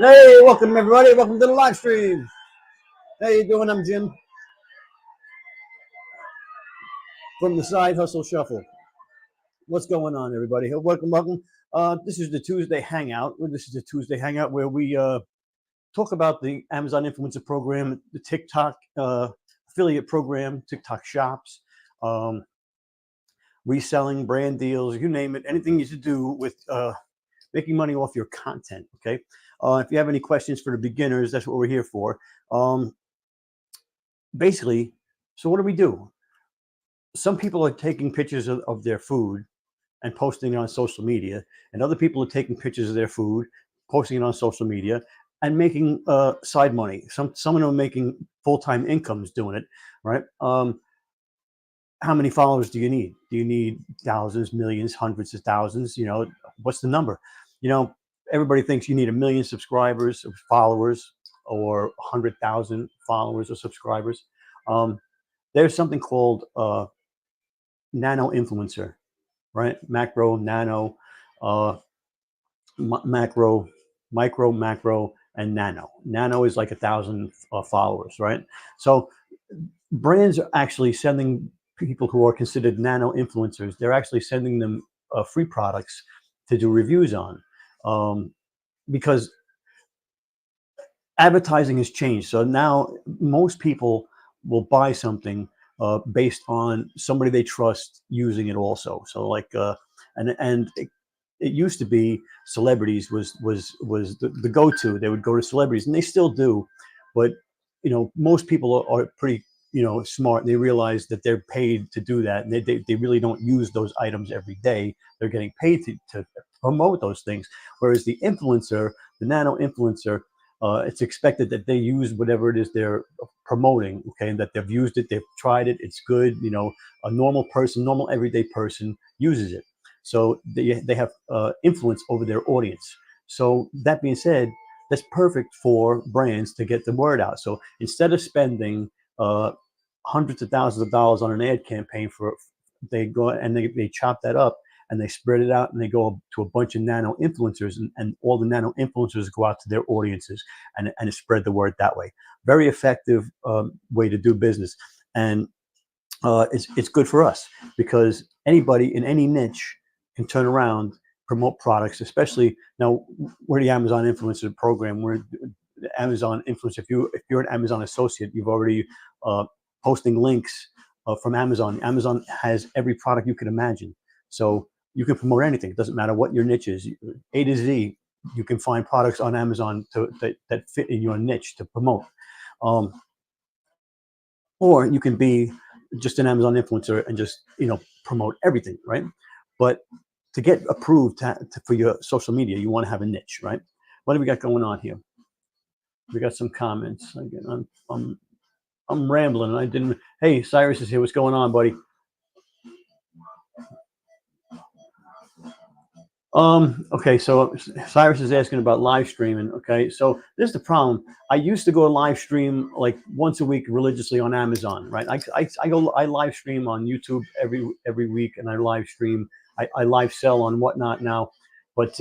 Hey, welcome everybody. Welcome to the live stream. How you doing? I'm Jim from the Side Hustle Shuffle. What's going on, everybody? Welcome, welcome. This is the Tuesday Hangout. This is the Tuesday Hangout where we talk about the Amazon Influencer Program, the TikTok affiliate program, TikTok shops, um, reselling, brand deals, you name it. Anything you should do with making money off your content. Okay. If you have any questions for the beginners, that's what we're here for. Basically, so what do? Some people are taking pictures of their food and posting it on social media, and other people are taking pictures of their food, posting it on social media, and making side money. Some of them are making full-time incomes doing it, right? How many followers do you need? Do you need thousands, millions, hundreds of thousands? What's the number? You know, everybody thinks you need 1 million subscribers or followers or 100,000 followers or subscribers. There's something called nano influencer, right? Macro, nano, uh, macro, micro, macro, and nano. Nano is like 1,000 followers, right? So brands are actually sending people who are considered nano influencers. They're actually sending them free products to do reviews on, because advertising has changed. So now most people will buy something based on somebody they trust using it also. So like, and it used to be celebrities was the go-to. They would go to celebrities, and they still do, but most people are pretty smart. They realize that they're paid to do that, and they really don't use those items every day. They're getting paid to promote those things. Whereas the influencer, the nano influencer, it's expected that they use whatever it is they're promoting, okay, and that they've used it, they've tried it, it's good. A normal person, normal everyday person uses it. So they have influence over their audience. So that being said, that's perfect for brands to get the word out. So instead of spending hundreds of thousands of dollars on an ad campaign they go and they chop that up and they spread it out and they go to a bunch of nano influencers, and all the nano influencers go out to their audiences and spread the word that way. Very effective way to do business. And it's good for us because anybody in any niche can turn around, promote products, especially now we're the Amazon Influencer Program. We're the Amazon Influencer. If you're an Amazon associate, you've already posting links from Amazon. Amazon has every product you could imagine. So you can promote anything. It doesn't matter what your niche is. A to Z, you can find products on Amazon that fit in your niche to promote. Or you can be just an Amazon influencer and just promote everything, right? But to get approved for your social media, you want to have a niche, right? What do we got going on here? We got some comments. Again, I'm rambling, and I didn't. Hey, Cyrus is here. What's going on, buddy? Okay, so Cyrus is asking about live streaming. Okay, so this is the problem. I used to go live stream like once a week religiously on Amazon, right? I live stream on YouTube every week, and I live stream. I live sell on Whatnot now, but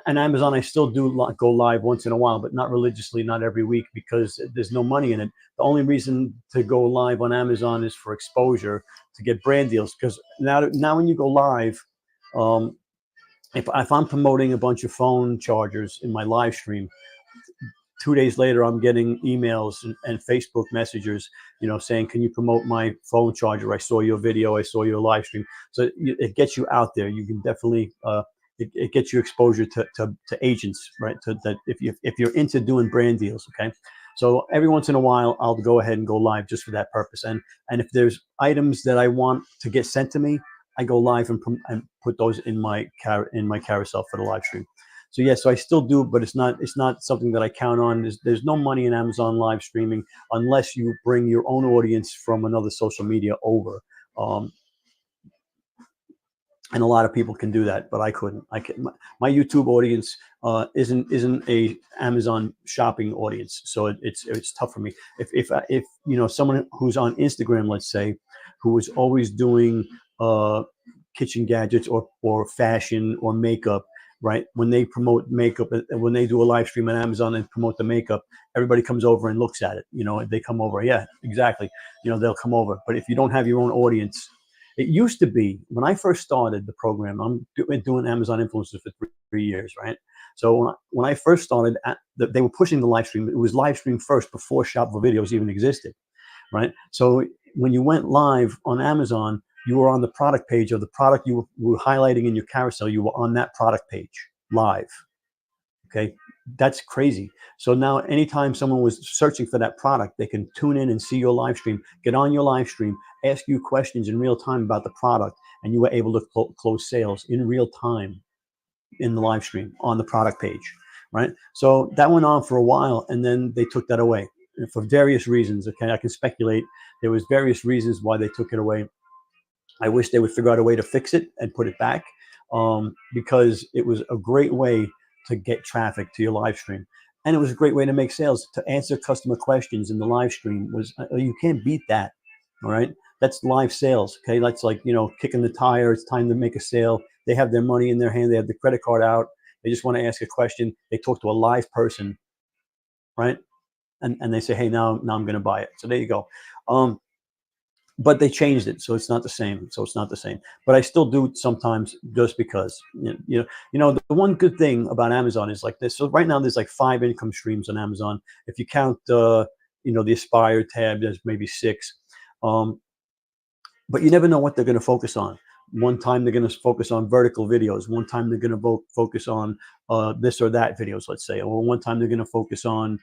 and Amazon I still do go live once in a while, but not religiously, not every week because there's no money in it. The only reason to go live on Amazon is for exposure to get brand deals. Because now when you go live, um, if I'm promoting a bunch of phone chargers in my live stream, 2 days later I'm getting emails and Facebook messages, saying, "Can you promote my phone charger? I saw your video, I saw your live stream." So it gets you out there. You can definitely it gets you exposure to agents, right? That if you're into doing brand deals, okay. So every once in a while, I'll go ahead and go live just for that purpose. And if there's items that I want to get sent to me, I go live and put those in my carousel for the live stream. So yeah, so I still do, but it's not something that I count on. There's no money in Amazon live streaming unless you bring your own audience from another social media over. And a lot of people can do that, but I couldn't. My YouTube audience isn't a Amazon shopping audience, so it's tough for me. If someone who's on Instagram, let's say, who is always doing kitchen gadgets or fashion or makeup, right? When they promote makeup, when they do a live stream on Amazon and promote the makeup, everybody comes over and looks at it. They come over. Yeah, exactly. They'll come over. But if you don't have your own audience, it used to be when I first started the program. I'm doing Amazon influencers for 3 years, right? So when I first started, they were pushing the live stream. It was live stream first before Shop for Videos even existed, right? So when you went live on Amazon, you were on the product page of the product you were highlighting in your carousel. You were on that product page live. Okay, that's crazy. So now anytime someone was searching for that product, they can tune in and see your live stream, get on your live stream, ask you questions in real time about the product, and you were able to close sales in real time in the live stream on the product page, right? So that went on for a while, and then they took that away for various reasons. Okay, I can speculate. There was various reasons why they took it away. I wish they would figure out a way to fix it and put it back, because it was a great way to get traffic to your live stream. And it was a great way to make sales, to answer customer questions in the live stream. You can't beat that. All right. That's live sales. Okay. That's like, kicking the tire. It's time to make a sale. They have their money in their hand. They have the credit card out. They just want to ask a question. They talk to a live person. Right. And they say, hey, now I'm going to buy it. So there you go. But they changed it, so it's not the same. But I still do it sometimes, just because. The one good thing about Amazon is like this. So right now there's like 5 income streams on Amazon. If you count, the Aspire tab, there's maybe 6. But you never know what they're going to focus on. One time they're going to focus on vertical videos. One time they're going to focus on this or that videos, let's say. Or one time they're going to focus on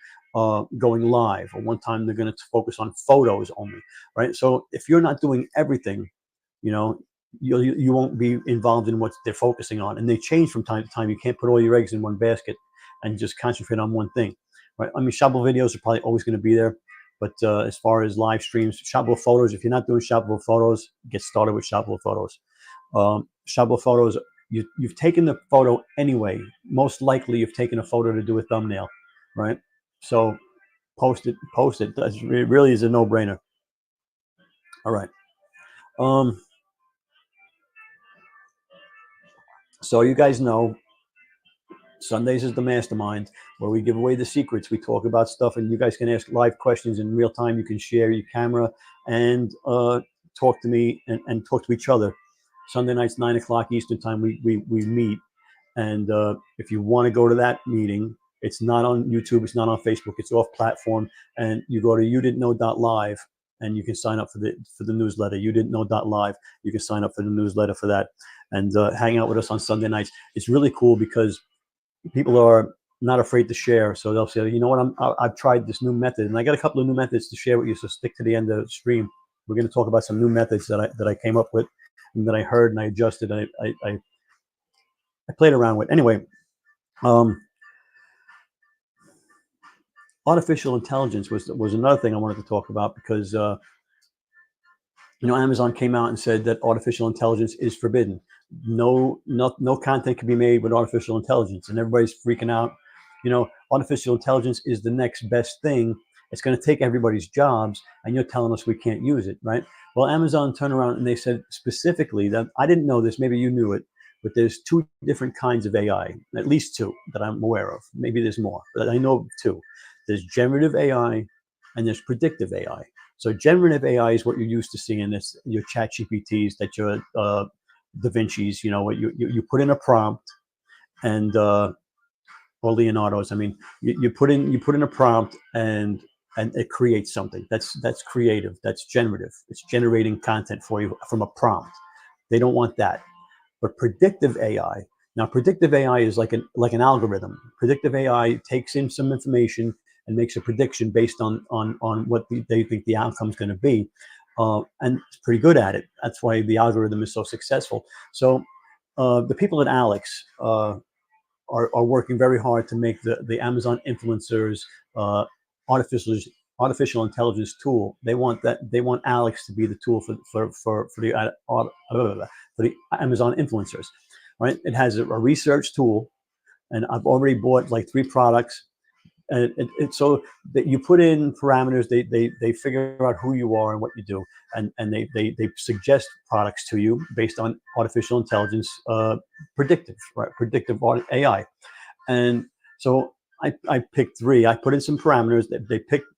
going live. Or one time they're going to focus on photos only, right? So if you're not doing everything, you won't be involved in what they're focusing on. And they change from time to time. You can't put all your eggs in one basket and just concentrate on one thing, right? I mean, Shopable videos are probably always going to be there. But as far as live streams, Shopable Photos, if you're not doing Shopable Photos, get started with Shopable Photos. Shopable Photos, you've taken the photo anyway. Most likely you've taken a photo to do a thumbnail, right? So post it. It really is a no-brainer. All right. So you guys know, Sundays is the mastermind, where we give away the secrets. We talk about stuff, and you guys can ask live questions in real time. You can share your camera and talk to me and talk to each other. Sunday nights, 9 o'clock Eastern time, we meet. And if you want to go to that meeting, it's not on YouTube, it's not on Facebook, it's off platform. And you go to youdidn'tknow.live, and you can sign up for the newsletter. youdidn'tknow.live. You can sign up for the newsletter for that, and hang out with us on Sunday nights. It's really cool because people are not afraid to share. So they'll say, you know what, I've tried this new method, and I got a couple of new methods to share with you. So stick to the end of the stream. We're going to talk about some new methods that I came up with, and that I heard and I adjusted. And I played around with. Anyway, artificial intelligence was another thing I wanted to talk about, because Amazon came out and said that artificial intelligence is forbidden. No content can be made with artificial intelligence, and everybody's freaking out. Artificial intelligence is the next best thing. It's going to take everybody's jobs, and you're telling us we can't use it, right? Well, Amazon turned around and they said specifically that, I didn't know this, maybe you knew it, but there's 2 different kinds of AI, at least 2 that I'm aware of. Maybe there's more, but I know of 2. There's generative AI and there's predictive AI. So generative AI is what you're used to seeing. This your Chat GPTs, that your Da Vinci's. You put in a prompt, and or Leonardo's. I mean, you put in a prompt, and it creates something. That's creative. That's generative. It's generating content for you from a prompt. They don't want that. But predictive AI. Now, predictive AI is like an algorithm. Predictive AI takes in some information and makes a prediction based on what they think the outcome is going to be, and it's pretty good at it. That's why the algorithm is so successful. So the people at Alex are working very hard to make the Amazon influencers artificial intelligence tool. They want Alex to be the tool for the Amazon influencers, right? It has a research tool, and I've already bought like 3 products. and so that you put in parameters, they figure out who you are and what you do, and they suggest products to you based on artificial intelligence, predictive, right? Predictive AI. And so I picked three. I put in some parameters that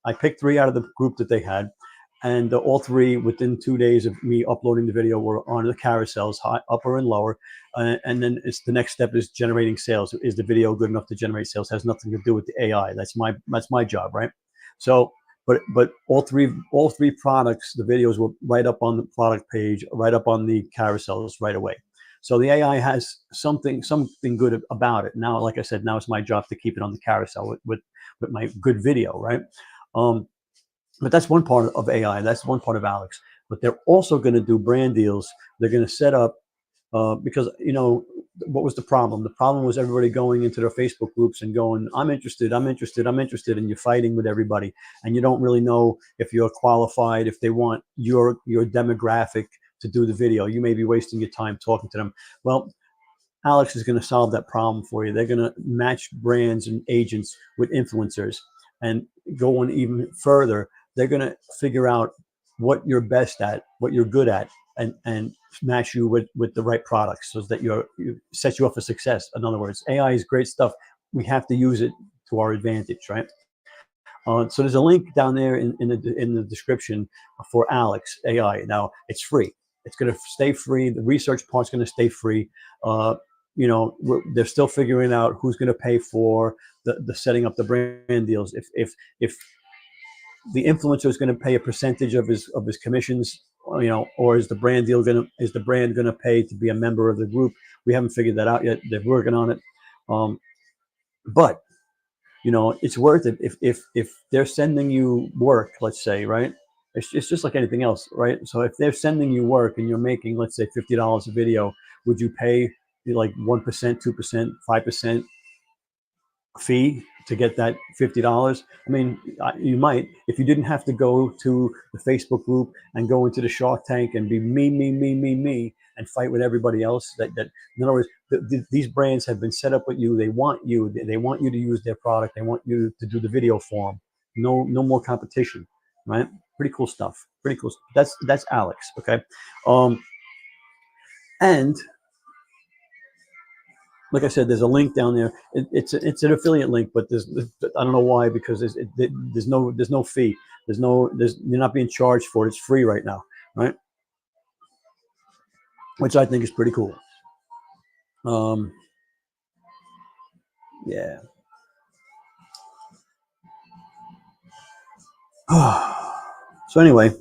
I picked three out of the group that they had, and all three within 2 days of me uploading the video were on the carousels, high, upper and lower. And then it's the next step is generating sales. Is the video good enough to generate sales? Has nothing to do with the AI. That's my job, right? So, but all three products, the videos were right up on the product page, right up on the carousels right away. So the AI has something good about it. Now, like I said, now it's my job to keep it on the carousel with my good video, right? But that's one part of AI. That's one part of Alex. But they're also going to do brand deals. They're going to set up because what was the problem? The problem was everybody going into their Facebook groups and going, "I'm interested, I'm interested, I'm interested," and you're fighting with everybody, and you don't really know if you're qualified, if they want your demographic to do the video. You may be wasting your time talking to them. Well, Alex is going to solve that problem for you. They're going to match brands and agents with influencers, and go on even further. They're going to figure out what you're best at, what you're good at, and match you with the right products so that you set you up for success. In other words, AI is great stuff. We have to use it to our advantage, right? So there's a link down there in the description for Alex AI. Now it's free. It's going to stay free. The research part's going to stay free. They're still figuring out who's going to pay for the setting up the brand deals. If the influencer is going to pay a percentage of his commissions, or is the brand going to pay to be a member of the group? We haven't figured that out yet. They're working on it, but it's worth it if they're sending you work. Let's say, right? It's just like anything else, right? So if they're sending you work and you're making, let's say, $50 a video, would you pay like 1%, 2%, 5% fee to get that $50? I mean, you might, if you didn't have to go to the Facebook group and go into the Shark Tank and be me and fight with everybody else. That in other words, these brands have been set up with you. They want you to use their product. They want you to do the video for them. No more competition, right? Pretty cool stuff. Pretty cool. That's Alex. Okay. And like I said, there's a link down there. It's an affiliate link, but I don't know why, because there's no fee. You're not being charged for it. It's free right now, right? Which I think is pretty cool. Yeah. So anyway,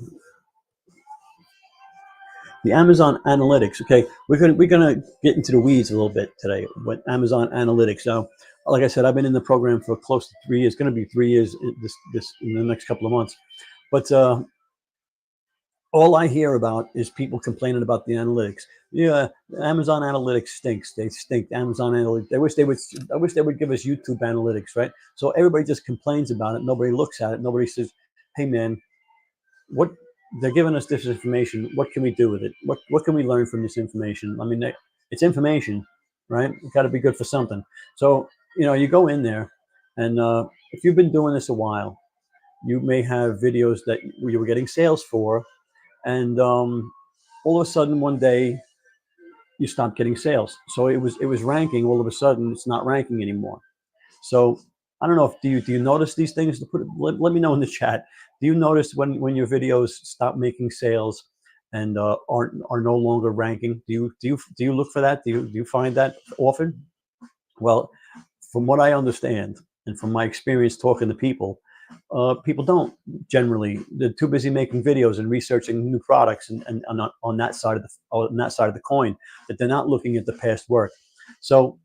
the Amazon Analytics. Okay, we're gonna get into the weeds a little bit today with Amazon Analytics. Now, like I said, I've been in the program for close to 3 years. It's going to be 3 years this in the next couple of months. But all I hear about is people complaining about the analytics. Yeah, Amazon Analytics stinks. They stink. Amazon Analytics. I wish they would give us YouTube Analytics, right? So everybody just complains about it. Nobody looks at it. Nobody says, "Hey, man, what?" They're giving us this information. What can we do with it? What can we learn from this information? I mean, it's information, right? It's got to be good for something. So you go in there, and if you've been doing this a while, you may have videos that you were getting sales for, and all of a sudden one day you stop getting sales. So it was ranking. All of a sudden it's not ranking anymore. So I don't know if do you notice these things? Let me know in the chat. Do you notice when your videos stop making sales and are no longer ranking? Do you look for that? Do you find that often? Well, from what I understand and from my experience talking to people, people don't generally. They're too busy making videos and researching new products and on that side of the coin, that they're not looking at the past work. So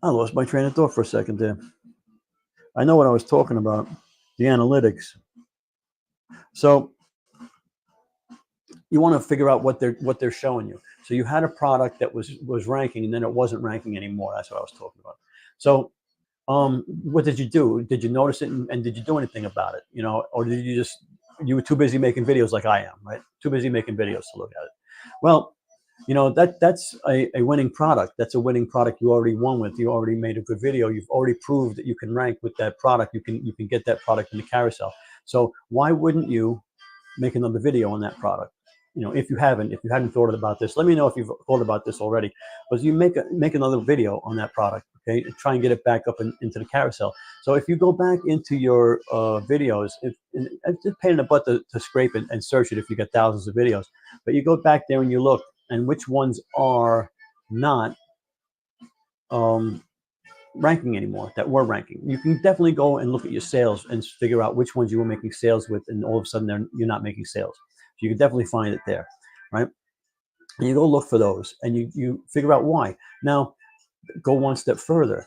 I lost my train of thought for a second there. I know what I was talking about, the analytics. So you want to figure out what they're showing you. So you had a product that was ranking, and then it wasn't ranking anymore. That's what I was talking about. So what did you do? Did you notice it, and did you do anything about it? Or did you just you were too busy making videos like I am, right? Too busy making videos to look at it. Well, that's a winning product. That's a winning product you already won with. You already made a good video. You've already proved that you can rank with that product. You can get that product in the carousel. So why wouldn't you make another video on that product? If you hadn't thought about this, let me know if you've thought about this already. But you make another video on that product, okay, and try and get it back up into the carousel. So if you go back into your videos, it's a pain in the butt to scrape it and search it if you get thousands of videos. But you go back there and you look, and which ones are not ranking anymore that were ranking. You can definitely go and look at your sales and figure out which ones you were making sales with, and all of a sudden you're not making sales. So you can definitely find it there, right? And you go look for those, and you figure out why. Now, go one step further.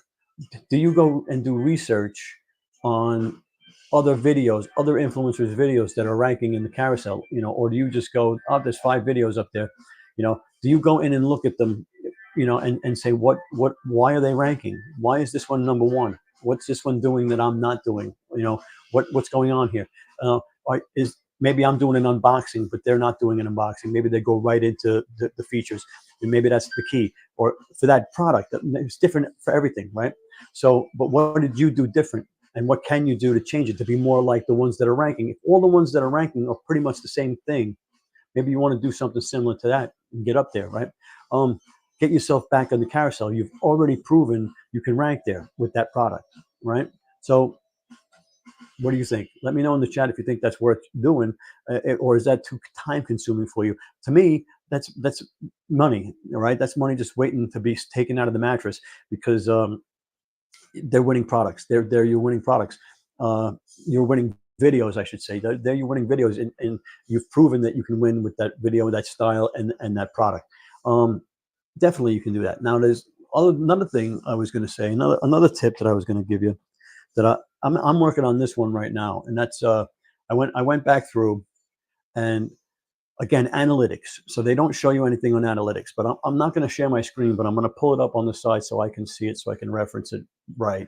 Do you go and do research on other videos, other influencers' videos that are ranking in the carousel, or do you just go, oh, there's 5 videos up there, do you go in and look at them, and say, why are they ranking? Why is this one number one? What's this one doing that I'm not doing? What's going on here? Maybe I'm doing an unboxing, but they're not doing an unboxing. Maybe they go right into the features, and maybe that's the key. Or for that product, it's different for everything, right? So, but what did you do different? And what can you do to change it to be more like the ones that are ranking? If all the ones that are ranking are pretty much the same thing, maybe you want to do something similar to that and get up there, right? Get yourself back on the carousel. You've already proven you can rank there with that product, right? So what do you think? Let me know in the chat if you think that's worth doing, or is that too time consuming for you? To me, that's money, right? That's money just waiting to be taken out of the mattress, because they're winning products. They're your winning products. You're winning videos, I should say. They're your winning videos, and you've proven that you can win with that video, that style, and that product. Definitely, you can do that. Now, there's another thing I was going to say. Another tip that I was going to give you, that I'm working on this one right now, and that's I went back through, and again, analytics. So they don't show you anything on analytics, but I'm not going to share my screen, but I'm going to pull it up on the side so I can see it, so I can reference it right.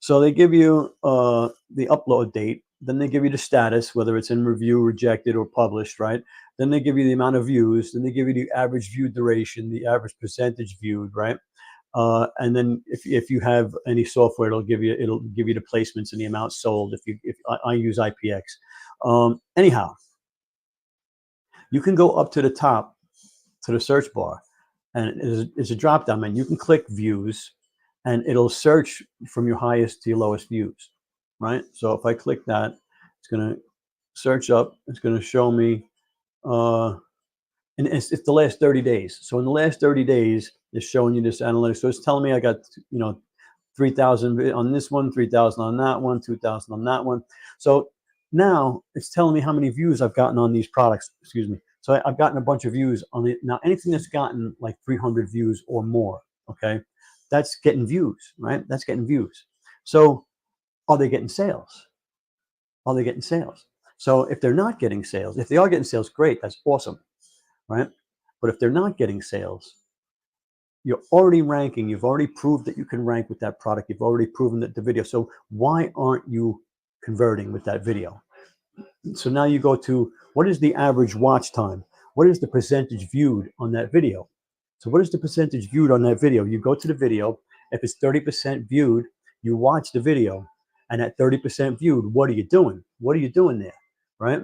So they give you the upload date, then they give you the status, whether it's in review, rejected, or published, right? Then they give you the amount of views, then they give you the average view duration, the average percentage viewed, right? And then if you have any software, it'll give you the placements and the amount sold. If I use IPX, anyhow, you can go up to the top to the search bar, and it's a drop down menu. You can click views, and it'll search from your highest to your lowest views, right? So if I click that, it's going to search up. It's going to show me, and it's the last 30 days. So in the last 30 days, it's showing you this analytics. So it's telling me I got 3,000 on this one, 3,000 on that one, 2,000 on that one. So now it's telling me how many views I've gotten on these products. Excuse me. So I've gotten a bunch of views on it. Now, anything that's gotten like 300 views or more, okay, that's getting views, right? That's getting views. So are they getting sales? Are they getting sales? So if they're not getting sales, if they are getting sales, great, that's awesome, right? But if they're not getting sales, you're already ranking. You've already proved that you can rank with that product. You've already proven that the video. So why aren't you converting with that video? So now you go to, what is the average watch time? What is the percentage viewed on that video? So what is the percentage viewed on that video? You go to the video. If it's 30% viewed, you watch the video. And at 30% viewed, what are you doing? What are you doing there, right?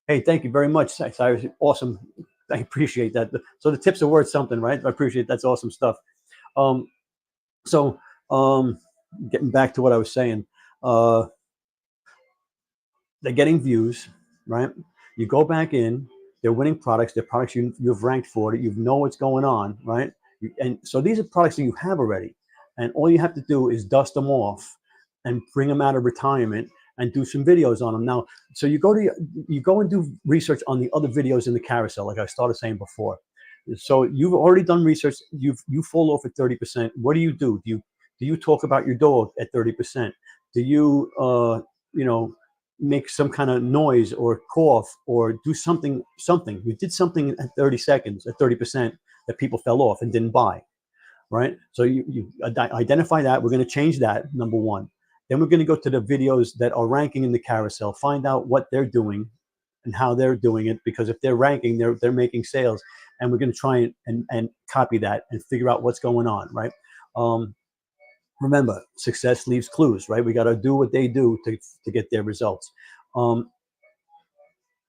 Hey, thank you very much, Cyrus. Awesome. I appreciate that. So the tips are worth something, right? I appreciate that's awesome stuff. Getting back to what I was saying, they're getting views, right? You go back in, they're winning products. They're products you've ranked for, that you know what's going on, right? And so these are products that you have already, and all you have to do is dust them off and bring them out of retirement and do some videos on them. Now, so you go and do research on the other videos in the carousel, like I started saying before. So you've already done research. You fall off at 30%. What do? Do you talk about your dog at 30%? Do you make some kind of noise or cough or do something? You did something at 30 seconds, at 30%, that people fell off and didn't buy, right? So you identify that. We're going to change that, number one. Then we're going to go to the videos that are ranking in the carousel, find out what they're doing, and how they're doing it, because if they're ranking, they're making sales, and we're going to try and copy that and figure out what's going on, right? Um, Remember, success leaves clues, right? We got to do what they do to get their results. Um,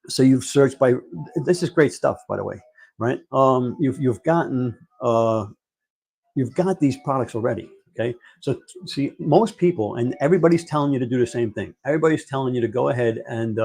so you've searched by, this is great stuff, by the way, right? You've got these products already. Okay. So see, most people, and everybody's telling you to do the same thing. Everybody's telling you to go ahead and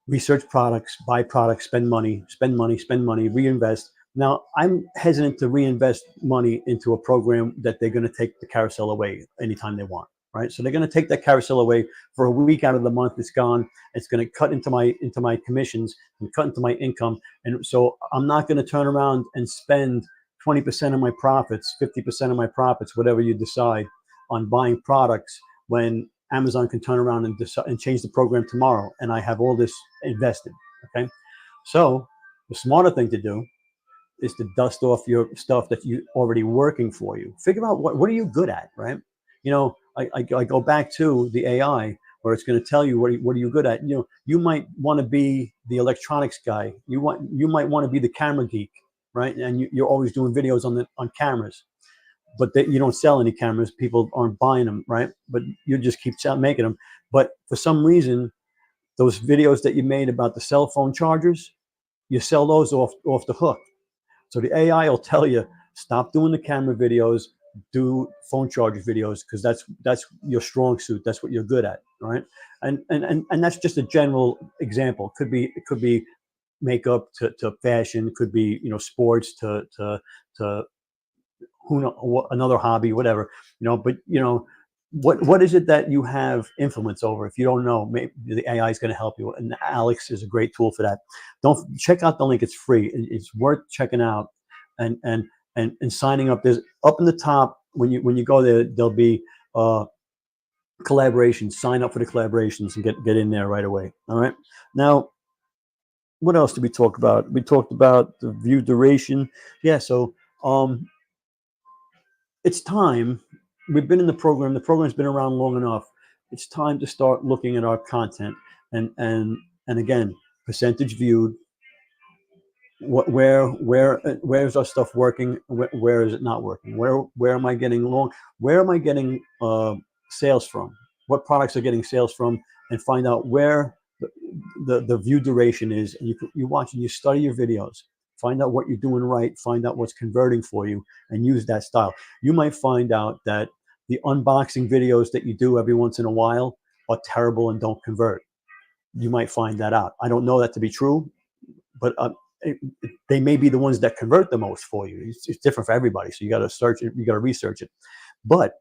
research products, buy products, spend money, spend money, spend money, reinvest. Now, I'm hesitant to reinvest money into a program that they're going to take the carousel away anytime they want, right? So they're going to take that carousel away for a week out of the month. It's gone. It's going to cut into my commissions and cut into my income, and so I'm not going to turn around and spend 20% of my profits, 50% of my profits, whatever you decide, on buying products when Amazon can turn around and decide and change the program tomorrow, and I have all this invested. Okay, so the smarter thing to do is to dust off your stuff that you already working for you. Figure out what are you good at, right? You know, I go back to the AI where it's going to tell you what are you good at. You know, you might want to be the electronics guy. You might want to be the camera geek, right? And you're always doing videos on cameras, but you don't sell any cameras. People aren't buying them, right? But you just keep making them. But for some reason, those videos that you made about the cell phone chargers, you sell those off the hook. So the AI will tell you, stop doing the camera videos, do phone charger videos, because that's your strong suit. That's what you're good at, right? And that's just a general example. It could be makeup to fashion. It could be sports to who know, another hobby, whatever. But what is it that you have influence over? If you don't know, maybe the AI is going to help you, and Alex is a great tool for that. Don't check out the link; it's free. It's worth checking out, and signing up. There's up in the top when you go there, there'll be collaborations. Sign up for the collaborations and get in there right away. All right. Now, what else did we talk about? We talked about the view duration. Yeah. So it's time. We've been in the program. The program's been around long enough. It's time to start looking at our content and again, percentage viewed. Where's our stuff working? Where is it not working? Where am I getting long? Where am I getting sales from? What products are getting sales from? And find out where the view duration is. And you watch and you study your videos. Find out what you're doing right. Find out what's converting for you, and use that style. You might find out that the unboxing videos that you do every once in a while are terrible and don't convert. You might find that out. I don't know that to be true, but they may be the ones that convert the most for you. It's different for everybody, so you got to search it. You got to research it. But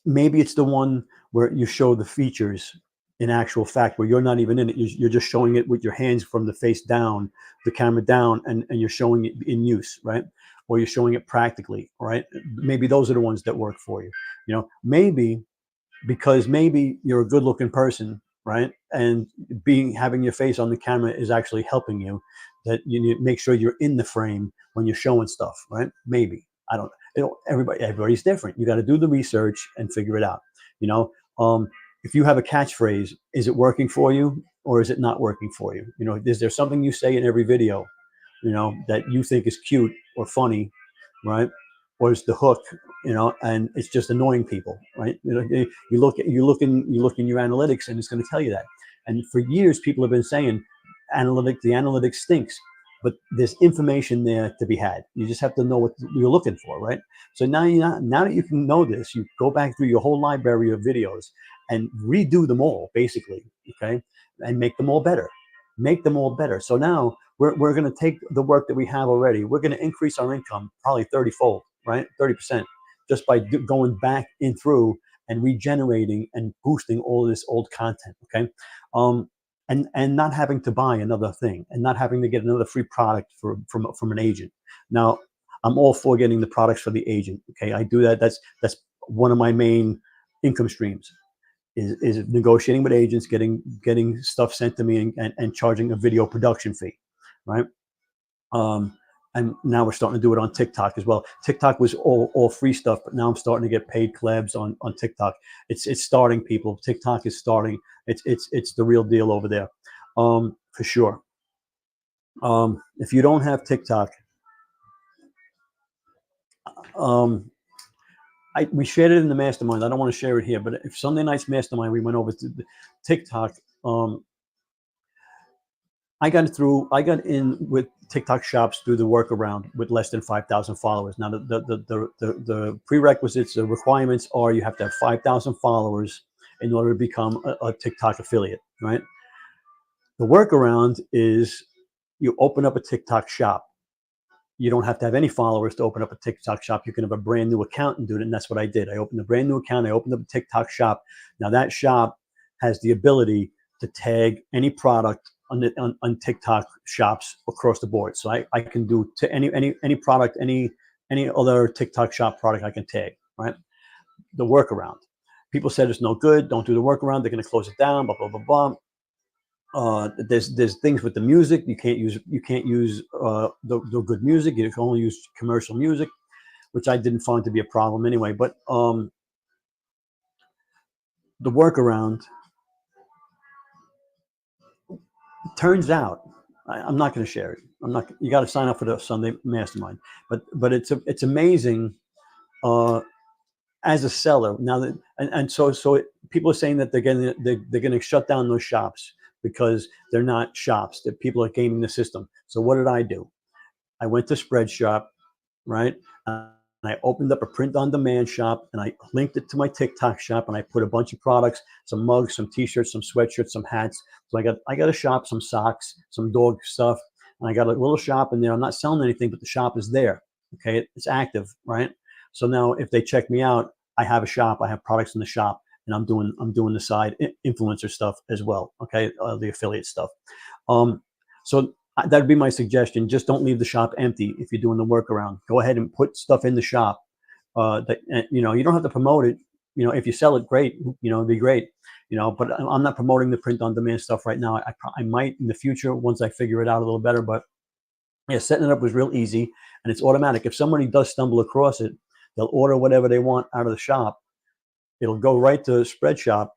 maybe it's the one where you show the features in actual fact, where you're not even in it. You're just showing it with your hands from the face down, the camera down, and you're showing it in use, right? Or you're showing it practically, right? Maybe those are the ones that work for you. Maybe because maybe you're a good looking person, right? And having your face on the camera is actually helping you, that you need to make sure you're in the frame when you're showing stuff, right? Maybe. I don't everybody's different. You got to do the research and figure it out. If you have a catchphrase, is it working for you or is it not working for you? Is there something you say in every video, that you think is cute or funny, right? Or is the hook, and it's just annoying people, right? You look in your analytics, and it's going to tell you that. And for years, people have been saying, the analytics stinks, but there's information there to be had. You just have to know what you're looking for, right? So now that you can know this, you go back through your whole library of videos and redo them all, basically, okay, and make them all better. Make them all better. So now we're going to take the work that we have already. We're going to increase our income probably 30-fold, right? 30%, just by going back in through and regenerating and boosting all this old content, okay? And not having to buy another thing, and not having to get another free product from an agent. Now, I'm all for getting the products for the agent. Okay, I do that. That's one of my main income streams. Is negotiating with agents, getting stuff sent to me, and charging a video production fee, right? And now we're starting to do it on TikTok as well. TikTok was all free stuff, but now I'm starting to get paid collabs on TikTok. It's starting, people. TikTok is starting. It's the real deal over there, for sure. If you don't have TikTok, we shared it in the mastermind. I don't want to share it here, but if Sunday night's mastermind, we went over to the TikTok. I got in with TikTok shops through the workaround with less than 5,000 followers. Now the prerequisites, the requirements are you have to have 5,000 followers in order to become a TikTok affiliate, right? The workaround is you open up a TikTok shop. You don't have to have any followers to open up a TikTok shop. You can have a brand new account and do it. And that's what I did. I opened a brand new account. I opened up a TikTok shop. Now that shop has the ability to tag any product on TikTok shops across the board. So I can do to any product, any other TikTok shop product I can tag, right? The workaround. People said it's no good. Don't do the workaround. They're going to close it down, blah, blah, blah, blah. There's things with the music. You can't use the good music. You can only use commercial music, which I didn't find to be a problem anyway. But the workaround, turns out, I'm not going to share it. I'm not. You got to sign up for the Sunday Mastermind. But it's amazing as a seller now that so people are saying that they're going to shut down those shops because they're not shops, that people are gaming the system. So what did I do? I went to Spreadshop, right? And I opened up a print-on-demand shop, and I linked it to my TikTok shop, and I put a bunch of products, some mugs, some T-shirts, some sweatshirts, some hats. So I got a shop, some socks, some dog stuff, and I got a little shop in there. I'm not selling anything, but the shop is there. Okay, it's active, right? So now if they check me out, I have a shop, I have products in the shop, and I'm doing the side influencer stuff as well. Okay, the affiliate stuff. So that'd be my suggestion. Just don't leave the shop empty if you're doing the workaround. Go ahead and put stuff in the shop. You don't have to promote it. If you sell it, great. It'd be great. But I'm not promoting the print-on-demand stuff right now. I might in the future once I figure it out a little better. But yeah, setting it up was real easy, and it's automatic. If somebody does stumble across it, they'll order whatever they want out of the shop. It'll go right to Spreadshop.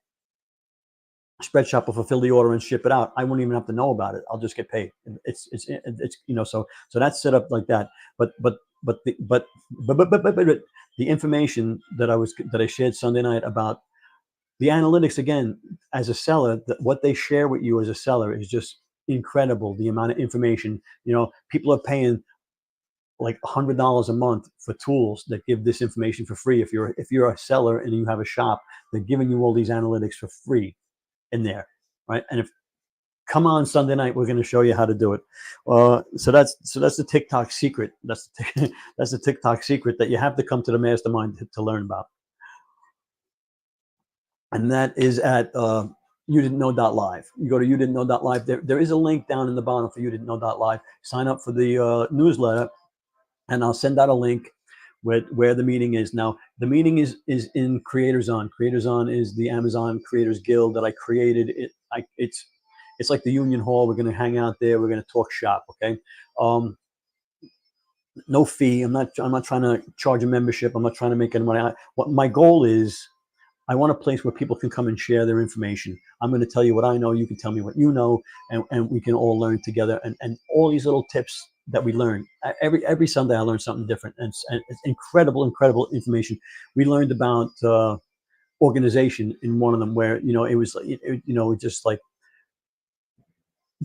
Spreadshop will fulfill the order and ship it out. I won't even have to know about it. I'll just get paid. It's so that's set up like that. But the information that I shared Sunday night about the analytics, again, as a seller, what they share with you as a seller is just incredible. The amount of information, people are paying like $100 a month for tools that give this information for free. If you're a seller and you have a shop, they're giving you all these analytics for free in there, right? And come on Sunday night, we're going to show you how to do it. So that's the TikTok secret. That's the TikTok secret that you have to come to the mastermind to learn about. And that is at youdidn'tknow.live. You go to youdidn'tknow.live. There is a link down in the bottom for youdidn'tknow.live. Sign up for the newsletter, and I'll send out a link where the meeting is. Now, the meeting is in CreatorZone. CreatorZone is the Amazon Creators Guild that I created. It's like the Union Hall. We're going to hang out there. We're going to talk shop. Okay. No fee. I'm not trying to charge a membership. I'm not trying to make any money. What my goal is, I want a place where people can come and share their information. I'm going to tell you what I know. You can tell me what you know, and we can all learn together. And all these little tips that we learn every Sunday, I learn something different, and it's incredible information. We learned about organization in one of them, where it was just like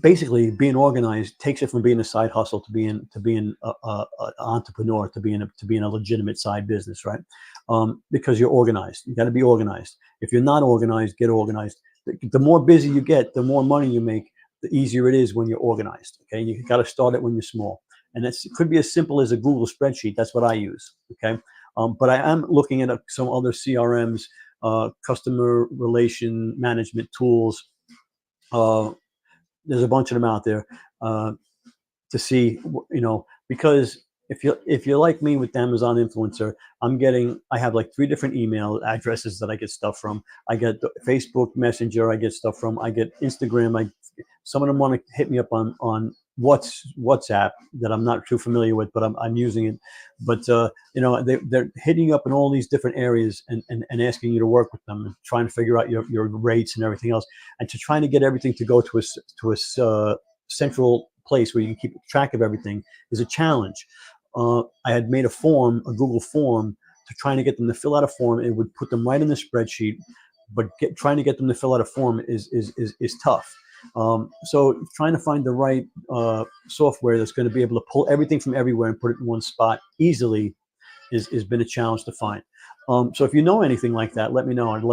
basically being organized takes it from being a side hustle to being an entrepreneur, to being a legitimate side business, right? Because you're organized. You got to be organized. If you're not organized, get organized. The more busy you get, the more money you make, the easier it is when you're organized. Okay, you got to start it when you're small, and it could be as simple as a Google spreadsheet. That's what I use. Okay, but I am looking at some other CRMs, customer relation management tools. There's a bunch of them out there to see, because if you're like me with Amazon Influencer, I have like 3 different email addresses that I get stuff from. I get Facebook Messenger, I get stuff from. I get Instagram. Some of them want to hit me up on WhatsApp that I'm not too familiar with, but I'm using it. But they're hitting you up in all these different areas and asking you to work with them and trying to figure out your rates and everything else, and to trying to get everything to go to a central place where you can keep track of everything is a challenge. I had made a Google form, to trying to get them to fill out a form. It would put them right in the spreadsheet, but trying to get them to fill out a form is tough. So trying to find the right software that's going to be able to pull everything from everywhere and put it in one spot easily is been a challenge to find. So if you know anything like that, let me know. I'd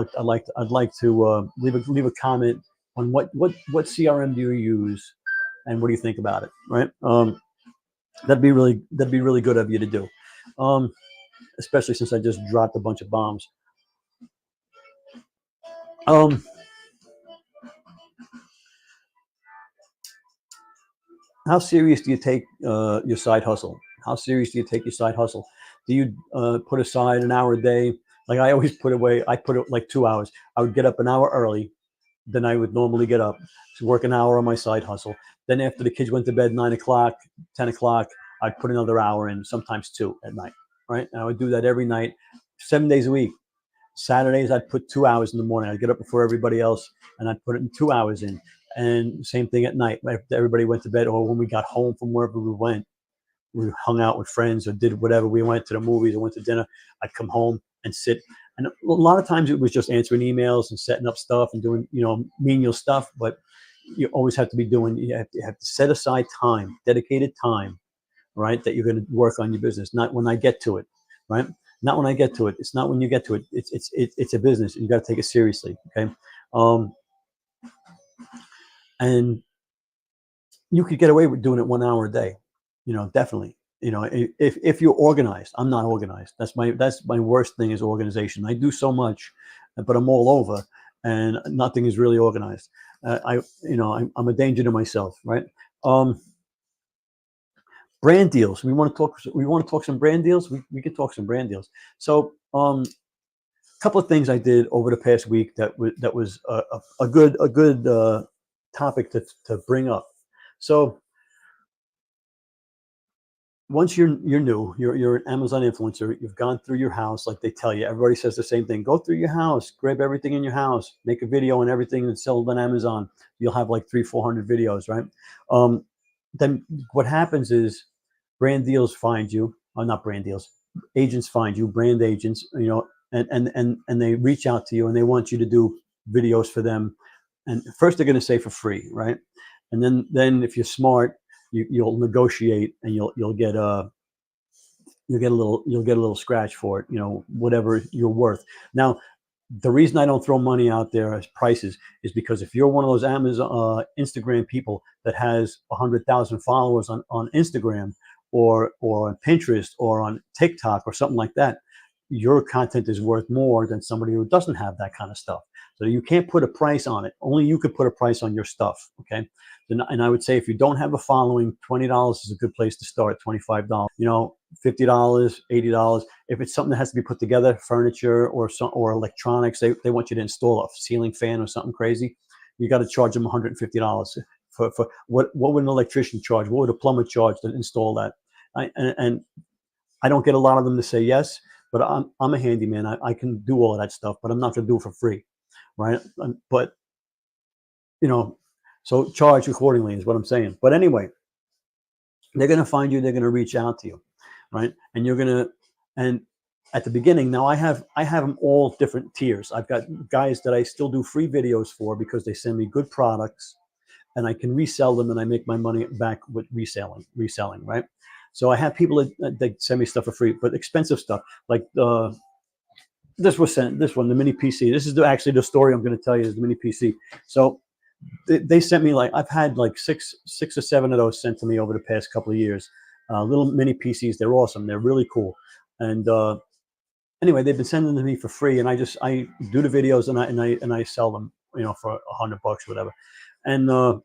like to leave a comment on what CRM do you use, and what do you think about it, right? That'd be really good of you to do, especially since I just dropped a bunch of bombs. How serious do you take your side hustle? How serious do you take your side hustle? Do you put aside an hour a day? Like I always I put it like 2 hours. I would get up an hour early than I would normally get up, to work an hour on my side hustle. Then after the kids went to bed, 9 o'clock, 10 o'clock, I'd put another hour in, sometimes 2 at night, right? And I would do that every night, 7 days a week. Saturdays, I'd put 2 hours in the morning. I'd get up before everybody else, and I'd put it in 2 hours in. And same thing at night. Everybody went to bed, or when we got home from wherever we went, we hung out with friends or did whatever. We went to the movies or went to dinner. I'd come home and sit. And a lot of times it was just answering emails and setting up stuff and doing, menial stuff. But you always have to be doing, you have to set aside time, dedicated time, right? That you're going to work on your business, not when I get to it, right? Not when I get to it. It's not when you get to it. It's a business. And you got to take it seriously. Okay. And you could get away with doing it 1 hour a day, definitely. If you're organized. I'm not organized. That's my worst thing, is organization. I do so much, but I'm all over, and nothing is really organized. I'm a danger to myself, right? Brand deals. We want to talk some brand deals. We can talk some brand deals. So, a couple of things I did over the past week that was a good topic to bring up. So, once you're new, you're an Amazon influencer. You've gone through your house, like they tell you. Everybody says the same thing. Go through your house, grab everything in your house, make a video on everything, and sell it on Amazon. You'll have like 300-400 videos, right? Then what happens is brand deals find you. Not brand deals. Agents find you, brand agents. And they reach out to you, and they want you to do videos for them. And first they're going to say for free, right? And then if you're smart, you'll negotiate, and you'll get a little scratch for it, whatever you're worth. Now, the reason I don't throw money out there as prices is because if you're one of those Amazon Instagram people that has 100,000 followers on Instagram or on Pinterest or on TikTok or something like that, your content is worth more than somebody who doesn't have that kind of stuff. So you can't put a price on it. Only you could put a price on your stuff. Okay. And I would say, if you don't have a following, $20 is a good place to start. $25, $50, $80. If it's something that has to be put together, furniture or electronics, they want you to install a ceiling fan or something crazy, you got to charge them $150 for what would an electrician charge? What would a plumber charge to install that? And I don't get a lot of them to say yes, but I'm a handyman. I can do all of that stuff, but I'm not going to do it for free, right? But so charge accordingly is what I'm saying. But anyway, they're going to find you. They're going to reach out to you, right? And at the beginning, now I have them all different tiers. I've got guys that I still do free videos for because they send me good products, and I can resell them, and I make my money back with reselling, right? So I have people that send me stuff for free, but expensive stuff like this one, the mini PC. This is actually the story I'm going to tell you, is the mini PC. So they sent me, like, I've had like six or seven of those sent to me over the past couple of years. Little mini PCs. They're awesome. They're really cool. And anyway, they've been sending them to me for free, and I do the videos, and I sell them, for $100, whatever. And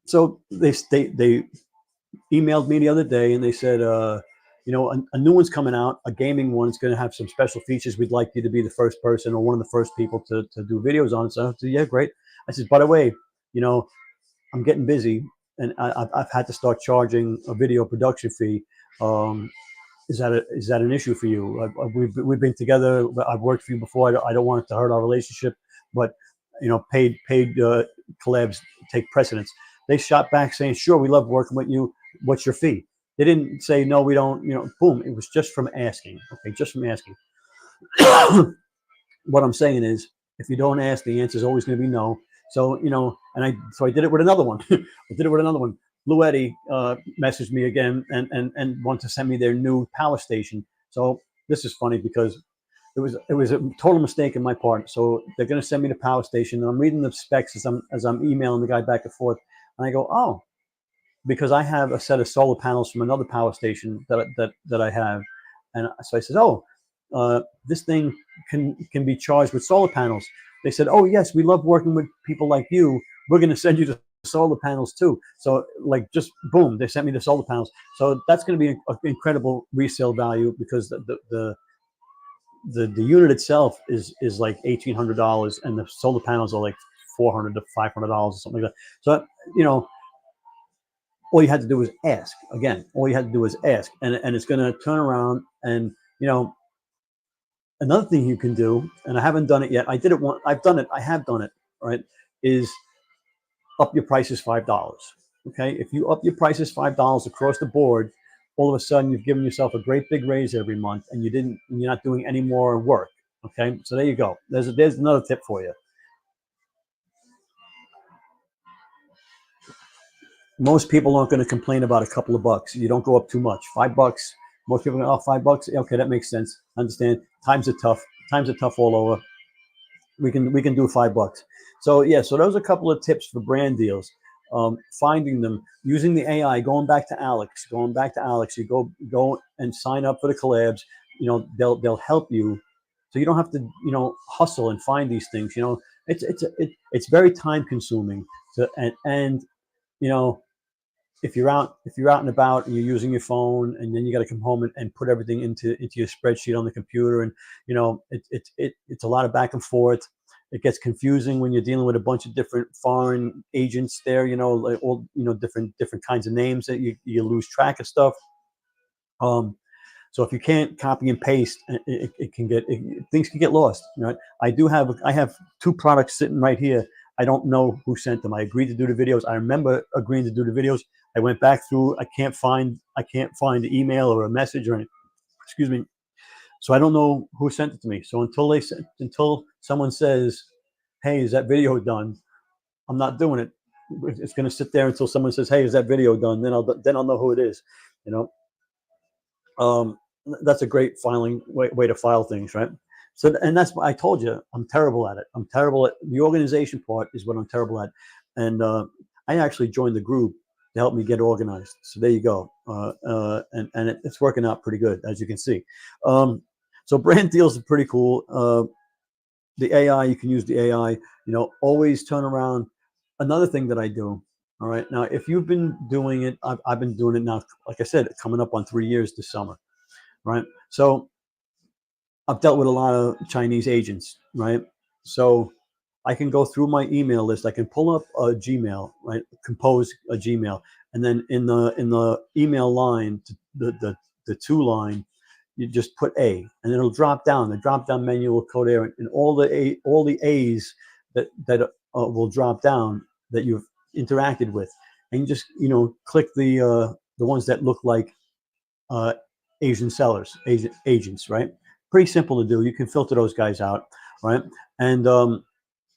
so they emailed me the other day, and they said, a new one's coming out, a gaming one. It's going to have some special features. We'd like you to be the first person or one of the first people to do videos on it. So I said, yeah, great. I said, by the way, I'm getting busy, and I've had to start charging a video production fee. Is that an issue for you? We've been together. I've worked for you before. I don't want it to hurt our relationship, but paid collabs take precedence. They shot back saying, sure, we love working with you. What's your fee? They didn't say no, we don't. Boom. It was just from asking. Okay, just from asking. What I'm saying is, if you don't ask, the answer is always going to be no. So and I did it with another one. Blue Eddy messaged me again and wanted to send me their new power station. So this is funny because it was a total mistake on my part. So they're going to send me the power station, and I'm reading the specs as I'm emailing the guy back and forth, and I go, oh, because I have a set of solar panels from another power station that I have, and so I said, oh, this thing can be charged with solar panels. They said, oh yes, we love working with people like you. We're going to send you the solar panels too. So like just boom, they sent me the solar panels. So that's going to be an incredible resale value, because the unit itself is like $1,800, and the solar panels are like $400 to $500 or something like that. So all you had to do was ask. Again, all you had to do was ask, and it's going to turn around. And another thing you can do, and I haven't done it yet. I did it once. I've done it. I have done it. Right? Is up your prices $5. Okay, if you up your prices $5 across the board, all of a sudden you've given yourself a great big raise every month, and you're not doing any more work. Okay, so there you go. There's another tip for you. Most people aren't going to complain about a couple of bucks. You don't go up too much. $5. Most people go, oh, $5. Okay, that makes sense. Understand? Times are tough. Times are tough all over. We can do $5. So yeah, so those are a couple of tips for brand deals. Finding them, using the AI, going back to Alex, you go and sign up for the collabs. They'll help you, so you don't have to hustle and find these things. It's very time consuming. And if you're out and about and you're using your phone, and then you got to come home and put everything into your spreadsheet on the computer, and it's a lot of back and forth. It gets confusing when you're dealing with a bunch of different foreign agents there, like all different kinds of names that you lose track of stuff. So if you can't copy and paste, things can get lost. I have 2 products sitting right here. I don't know who sent them. I agreed to do the videos. I remember agreeing to do the videos. I went back through. I can't find the email or a message or anything. Excuse me. So I don't know who sent it to me. So until someone says, "Hey, is that video done?" I'm not doing it. It's going to sit there until someone says, "Hey, is that video done?" Then I'll know who it is. That's a great filing way to file things, right? So, and that's what I told you. I'm terrible at it. I'm terrible at the organization part. Is what I'm terrible at. And I actually joined the group to help me get organized. So there you go. And it's working out pretty good, as you can see. So brand deals are pretty cool. The AI, you can use the AI. Always turn around. Another thing that I do. All right. Now, if you've been doing it, I've been doing it now. Like I said, coming up on 3 years this summer. Right. So I've dealt with a lot of Chinese agents. Right. So I can go through my email list. I can pull up a Gmail, right? Compose a Gmail, and then in the email line, the to line, you just put A, and it'll drop down. The drop down menu will go there, and all the A's that will drop down that you've interacted with, and you just click the ones that look like Asian sellers, agents, right? Pretty simple to do. You can filter those guys out, right? And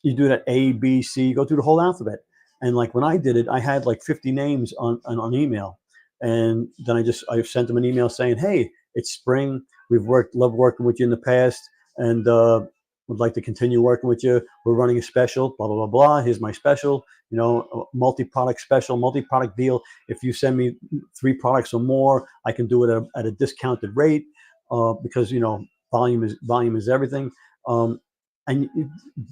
you do that A, B, C, go through the whole alphabet. And like when I did it, I had like 50 names on email. And then I sent them an email saying, hey, it's spring. Loved working with you in the past, and would like to continue working with you. We're running a special, blah, blah, blah, blah. Here's my special, multi-product special, multi-product deal. If you send me 3 products or more, I can do it at a discounted rate, because, volume is everything. And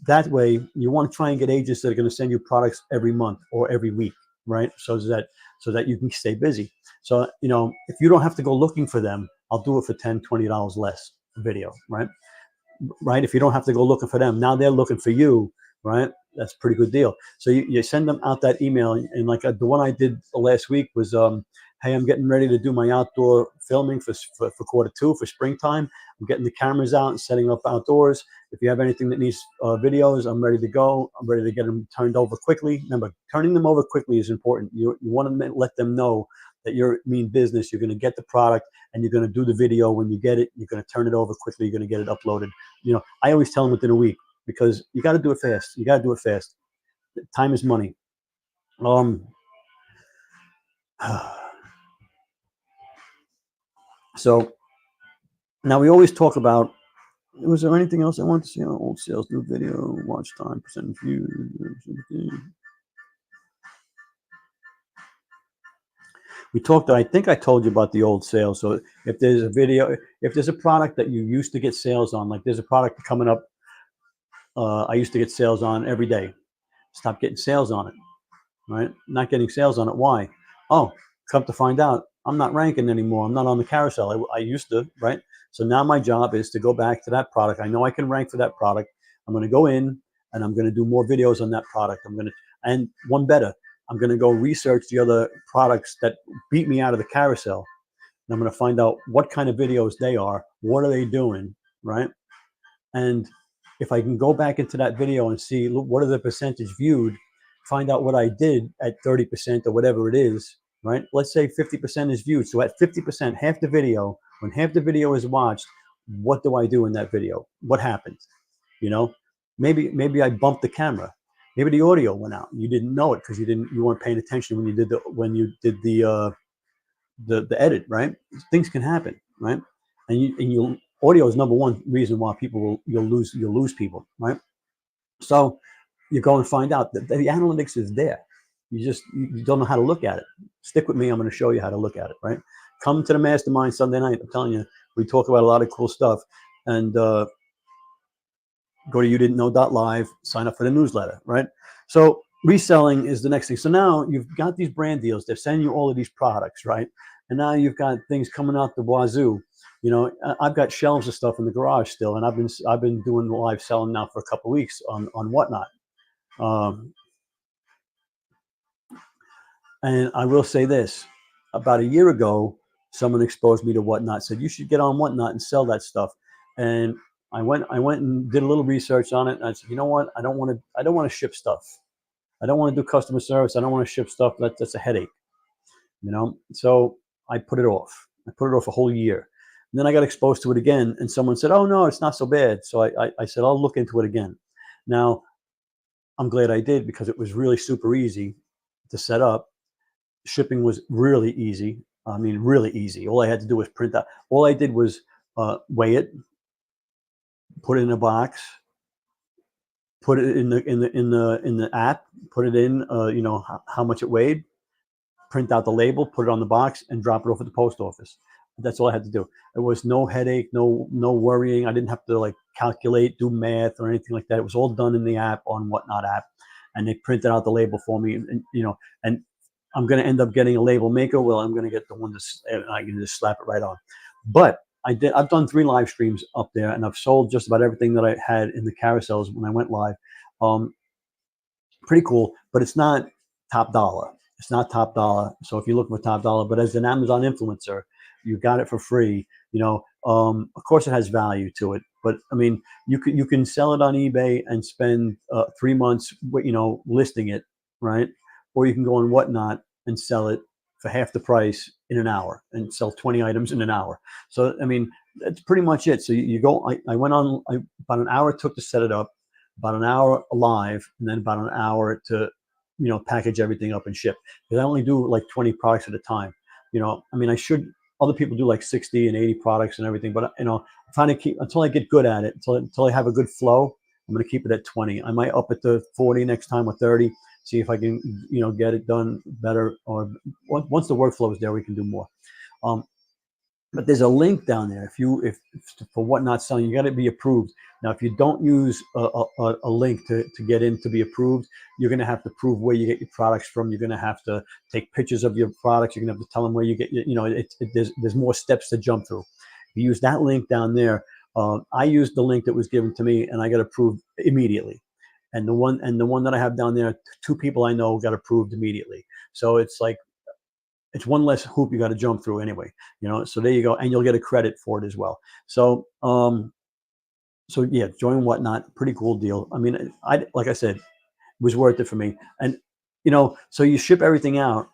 that way, you want to try and get agents that are going to send you products every month or every week, right? So that you can stay busy. So, if you don't have to go looking for them, I'll do it for $10, $20 less a video, right? Right? If you don't have to go looking for them, now they're looking for you. right? That's a pretty good deal. So you send them out that email, and like the one I did last week was, hey, I'm getting ready to do my outdoor filming for quarter 2 for springtime. I'm getting the cameras out and setting up outdoors. If you have anything that needs videos, I'm ready to go. I'm ready to get them turned over quickly. Remember, turning them over quickly is important. You want to let them know that you're mean business. You're going to get the product and you're going to do the video when you get it. You're going to turn it over quickly. You're going to get it uploaded. I always tell them within a week, because you got to do it fast. You got to do it fast. Time is money. So now we always talk about, was there anything else I wanted to see on old sales, new video, watch time, percentage views? We talked, I think I told you about the old sales. So if there's a video, if there's a product that you used to get sales on, like there's a product coming up, I used to get sales on every day. Stop getting sales on it, right? Not getting sales on it. Why? Oh, come to find out, I'm not ranking anymore. I'm not on the carousel. I used to, right? So now my job is to go back to that product. I know I can rank for that product. I'm going to go in and I'm going to do more videos on that product. And one better, I'm going to go research the other products that beat me out of the carousel. And I'm going to find out what kind of videos they are. What are they doing, right? And if I can go back into that video and see, look, what are the percentage viewed, find out what I did at 30% or whatever it is, right? Let's say 50% is viewed. So at 50%, half the video, when half the video is watched, what do I do in that video? What happens? Maybe I bumped the camera. Maybe the audio went out. You didn't know it because you weren't paying attention when you did the edit, right? Things can happen, right? And audio is number one reason why you'll lose people, right? So you go and find out that the analytics is there. You don't know how to look at it. Stick with me. I'm going to show you how to look at it, right? Come to the mastermind Sunday night. I'm telling you, we talk about a lot of cool stuff. And go to youdidn'tknow.live, sign up for the newsletter, right? So reselling is the next thing. So now you've got these brand deals. They're sending you all of these products, right? And now you've got things coming out the wazoo. I've got shelves of stuff in the garage still, and I've been doing live selling now for a couple of weeks on Whatnot. And I will say this: about a year ago, someone exposed me to Whatnot. Said you should get on Whatnot and sell that stuff. And I went and did a little research on it. And I said, you know what? I don't want to ship stuff. I don't want to do customer service. I don't want to ship stuff. That's a headache. So I put it off. I put it off a whole year. And then I got exposed to it again, and someone said, oh, no, it's not so bad. So I said, I'll look into it again. Now, I'm glad I did, because it was really super easy to set up. Shipping was really easy. I mean, really easy. All I had to do was print out. All I did was weigh it, put it in a box, put it in the app, put it in, how much it weighed, print out the label, put it on the box, and drop it off at the post office. That's all I had to do. There was no headache, no worrying. I didn't have to calculate, do math or anything like that. It was all done in the app, on Whatnot app, and they printed out the label for me. And I'm going to end up getting a label maker. Well, I'm going to get the one that I can just slap it right on. But I've done 3 live streams up there, and I've sold just about everything that I had in the carousels when I went live. Pretty cool, but it's not top dollar. It's not top dollar. So if you're looking for top dollar, but as an Amazon influencer, you got it for free. Of course it has value to it, but I mean, you can sell it on eBay and spend 3 months, listing it, right? Or you can go on Whatnot and sell it for half the price in an hour and sell 20 items in an hour. So, I mean, that's pretty much it. So you go, I went on, about an hour it took to set it up, about an hour live, and then about an hour to, package everything up and ship. Because I only do 20 products at a time. I mean, other people do 60 and 80 products and everything, but I'm trying to keep, until I get good at it, until I have a good flow, I'm going to keep it at 20. I might up it to 40 next time, or 30. See if I can, get it done better. Or once the workflow is there, we can do more. But there's a link down there. If for Whatnot selling, you got to be approved. Now, if you don't use a link to get in to be approved, you're going to have to prove where you get your products from. You're going to have to take pictures of your products. You're going to have to tell them where you get. There's more steps to jump through. If you use that link down there, I used the link that was given to me, and I got approved immediately. and the one that I have down there, two people I know got approved immediately. So it's like it's one less hoop you got to jump through anyway. So there you go, and you'll get a credit for it as well. So yeah, join Whatnot, pretty cool deal. I mean, I like I said, it was worth it for me. And so you ship everything out,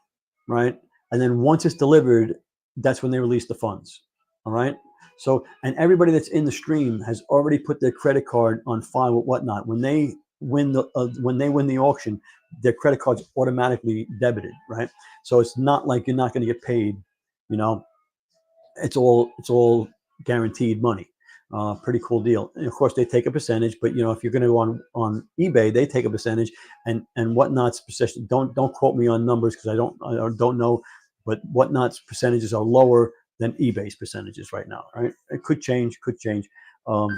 right? And then once it's delivered, that's when they release the funds. All right. So, and everybody that's in the stream has already put their credit card on file with Whatnot. When they win the auction, their credit card's automatically debited, right? So it's not like you're not going to get paid. You know, it's all guaranteed money. Pretty cool deal. And of course, they take a percentage, but if you're going to go on eBay, they take a percentage, and Whatnot's percentage. Don't quote me on numbers because I don't know, but Whatnot's percentages are lower than eBay's percentages right now. Right? It could change. Um,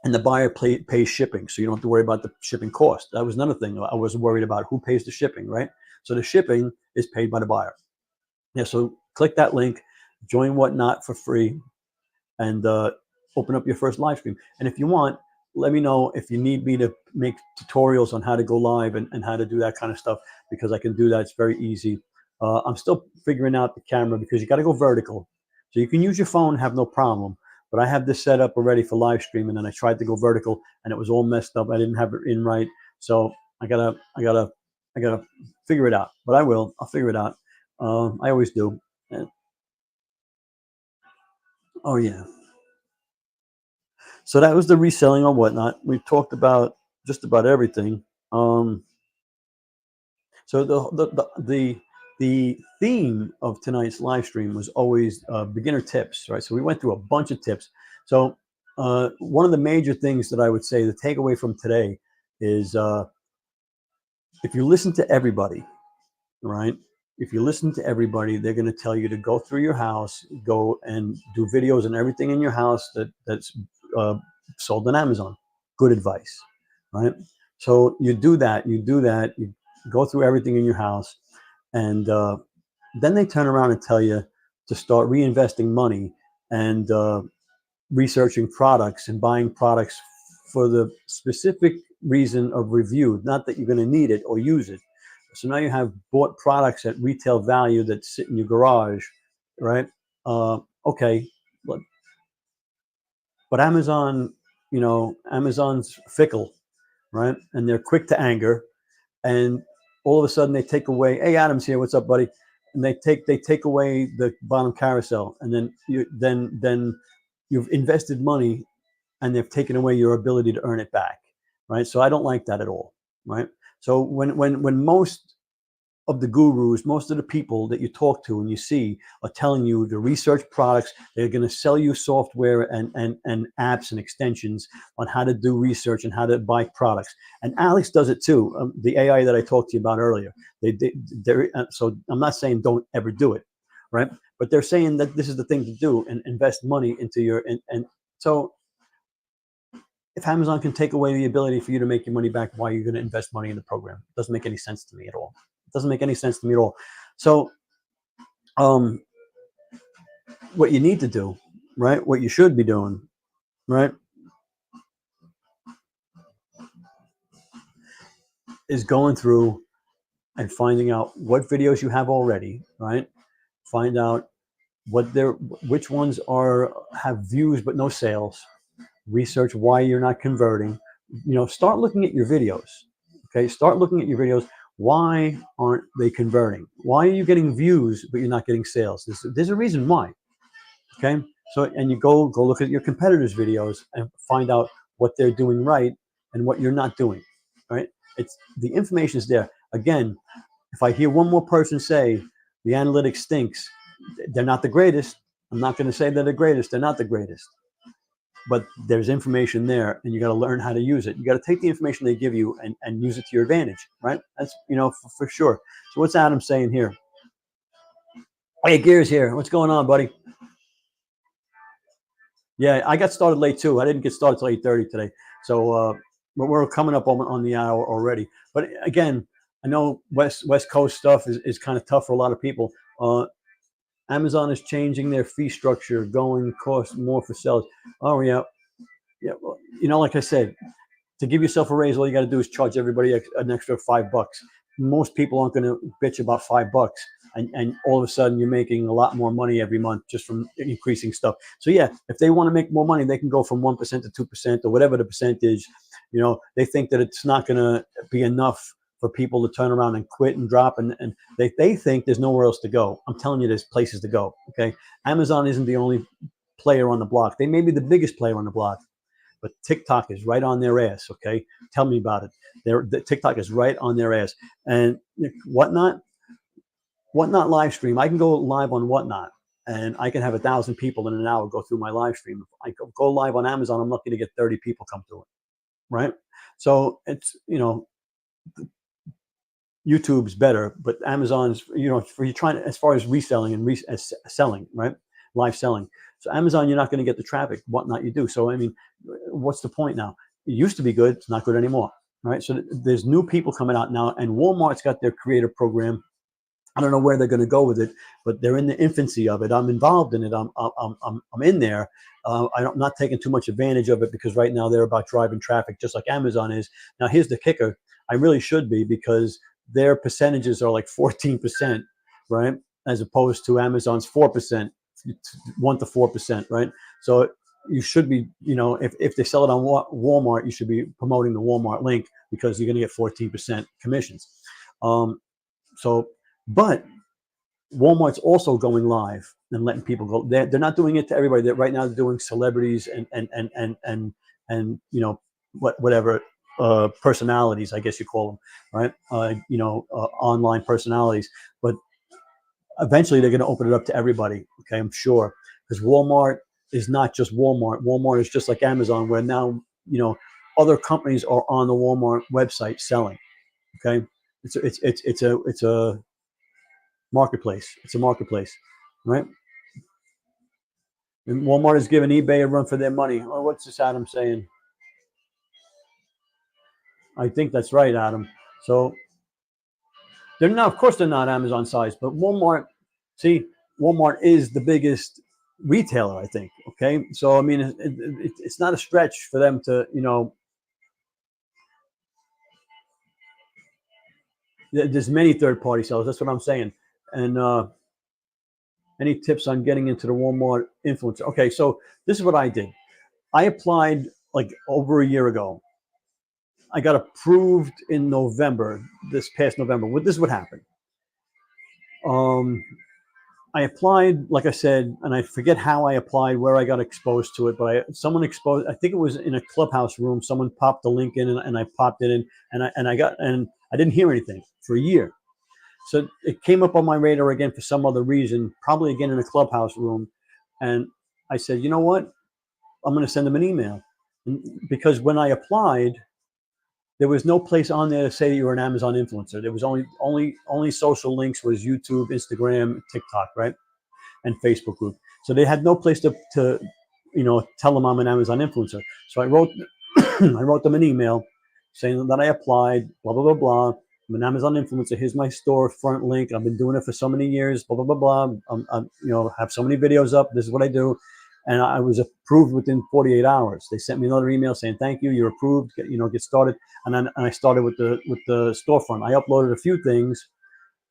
and the buyer pays shipping, so you don't have to worry about the shipping cost. That was another thing I was worried about: who pays the shipping, right? So the shipping is paid by the buyer. Yeah. So click that link, join Whatnot for free, and open up your first live stream. And if you want, let me know if you need me to make tutorials on how to go live and how to do that kind of stuff, because I can do that. It's very easy. I'm still figuring out the camera because you got to go vertical. So you can use your phone, have no problem. But I have this set up already for live stream, and then I tried to go vertical, and it was all messed up. I didn't have it in right, so I gotta figure it out. But I will. I'll figure it out. I always do. Oh yeah. So that was the reselling on Whatnot. We talked about just about everything. So the theme of tonight's live stream was always beginner tips, right? So we went through a bunch of tips. So one of the major things that I would say, the takeaway from today is if you listen to everybody, right? If you listen to everybody, they're going to tell you to go through your house, go and do videos and everything in your house that's sold on Amazon. Good advice, right? So you do that. You go through everything in your house, and then they turn around and tell you to start reinvesting money and researching products and buying products for the specific reason of review, not that you're going to need it or use it. So now you have bought products at retail value that sit in your garage, right? Okay, but Amazon's fickle, right? And they're quick to anger, and all of a sudden they take away. Hey, Adam's here. What's up, buddy? And they take away the bottom carousel, and then you've invested money, and they've taken away your ability to earn it back, right? So I don't like that at all, right? So when most of the gurus, most of the people that you talk to and you see are telling you to research products, they're going to sell you software and apps and extensions on how to do research and how to buy products. And Alex does it too. The AI that I talked to you about earlier. So I'm not saying don't ever do it, right? But they're saying that this is the thing to do and invest money into your and so. If Amazon can take away the ability for you to make your money back, why are you going to invest money in the program? It doesn't make any sense to me at all. It doesn't make any sense to me at all. So, what you need to do, right? What you should be doing, right, is going through and finding out what videos you have already, right? Find out which ones have views but no sales. Research why you're not converting. Start looking at your videos. Okay, start looking at your videos. Why aren't they converting? Why are you getting views but you're not getting sales? There's a reason why. Okay, so and you go look at your competitors' videos and find out what they're doing right and what you're not doing. Right? It's the information is there. Again, if I hear one more person say the analytics stinks, they're not the greatest. I'm not going to say they're the greatest. They're not the greatest. But there's information there, and you got to learn how to use it. You got to take the information they give you and use it to your advantage, right? That's for sure. So what's Adam saying here? Hey, Gears here. What's going on, buddy? Yeah, I got started late too. I didn't get started till 8:30 today. So we're coming up on the hour already. But again, I know West Coast stuff is kind of tough for a lot of people. Amazon is changing their fee structure, going cost more for sellers. Oh yeah. Yeah, well, like I said, to give yourself a raise, all you got to do is charge everybody an extra $5. Most people aren't going to bitch about $5, and all of a sudden you're making a lot more money every month just from increasing stuff. So yeah, if they want to make more money, they can go from 1% to 2% or whatever the percentage. They think that it's not going to be enough for people to turn around and quit and drop, and they think there's nowhere else to go. I'm telling you, there's places to go. Okay, Amazon isn't the only player on the block. They may be the biggest player on the block, but TikTok is right on their ass. Okay, tell me about it. The TikTok is right on their ass. And Whatnot live stream. I can go live on Whatnot, and I can have 1,000 people in an hour go through my live stream. If I go live on Amazon, I'm lucky to get 30 people come through it. Right? So it's YouTube's better, but Amazon's for you trying to, as far as reselling and selling, right? Live selling. So Amazon, you're not going to get the traffic. Whatnot, you do. So I mean, what's the point now? It used to be good. It's not good anymore. Right? So there's new people coming out now, and Walmart's got their creator program. I don't know where they're going to go with it, but they're in the infancy of it. I'm involved in it. I'm in there. I'm not taking too much advantage of it because right now they're about driving traffic, just like Amazon is. Now here's the kicker: I really should be, because their percentages are like 14%, right, as opposed to Amazon's 4%, 1 to 4%, right? So you should be, if they sell it on Walmart, you should be promoting the Walmart link because you're going to get 14% commissions. But Walmart's also going live and letting people go. They're not doing it to everybody. Right now they're doing celebrities and whatever personalities, I guess you call them, right? Online personalities. But eventually they're going to open it up to everybody. Okay, I'm sure, because Walmart is not just Walmart. Walmart is just like Amazon, where now other companies are on the Walmart website selling. Okay, it's a marketplace. It's a marketplace, right? And Walmart is giving eBay a run for their money. Oh, what's this Adam saying? I think that's right, Adam. So they're not, of course, they're not Amazon size, but Walmart is the biggest retailer, I think. Okay, so I mean, it's not a stretch for them to, there's many third-party sellers. That's what I'm saying. And any tips on getting into the Walmart influencer? Okay, so this is what I did. I applied like over a year ago. I got approved in November, this past November. This is what happened. I applied, like I said, and I forget how I applied, where I got exposed to it, but someone exposed. I think it was in a Clubhouse room. Someone popped the link in, and I popped it in, and I didn't hear anything for a year. So it came up on my radar again for some other reason, probably again in a Clubhouse room, and I said, you know what? I'm going to send them an email, because when I applied, there was no place on there to say that you were an Amazon influencer. There was only social links was YouTube, Instagram, TikTok, right, and Facebook group. So they had no place to tell them I'm an Amazon influencer. So I wrote I wrote them an email saying that I applied, blah blah blah blah. I'm an Amazon influencer. Here's my storefront link. I've been doing it for so many years. Blah blah blah blah. Have so many videos up. This is what I do. And I was approved within 48 hours. They sent me another email saying, thank you, you're approved, get started. And then I started with the storefront. I uploaded a few things,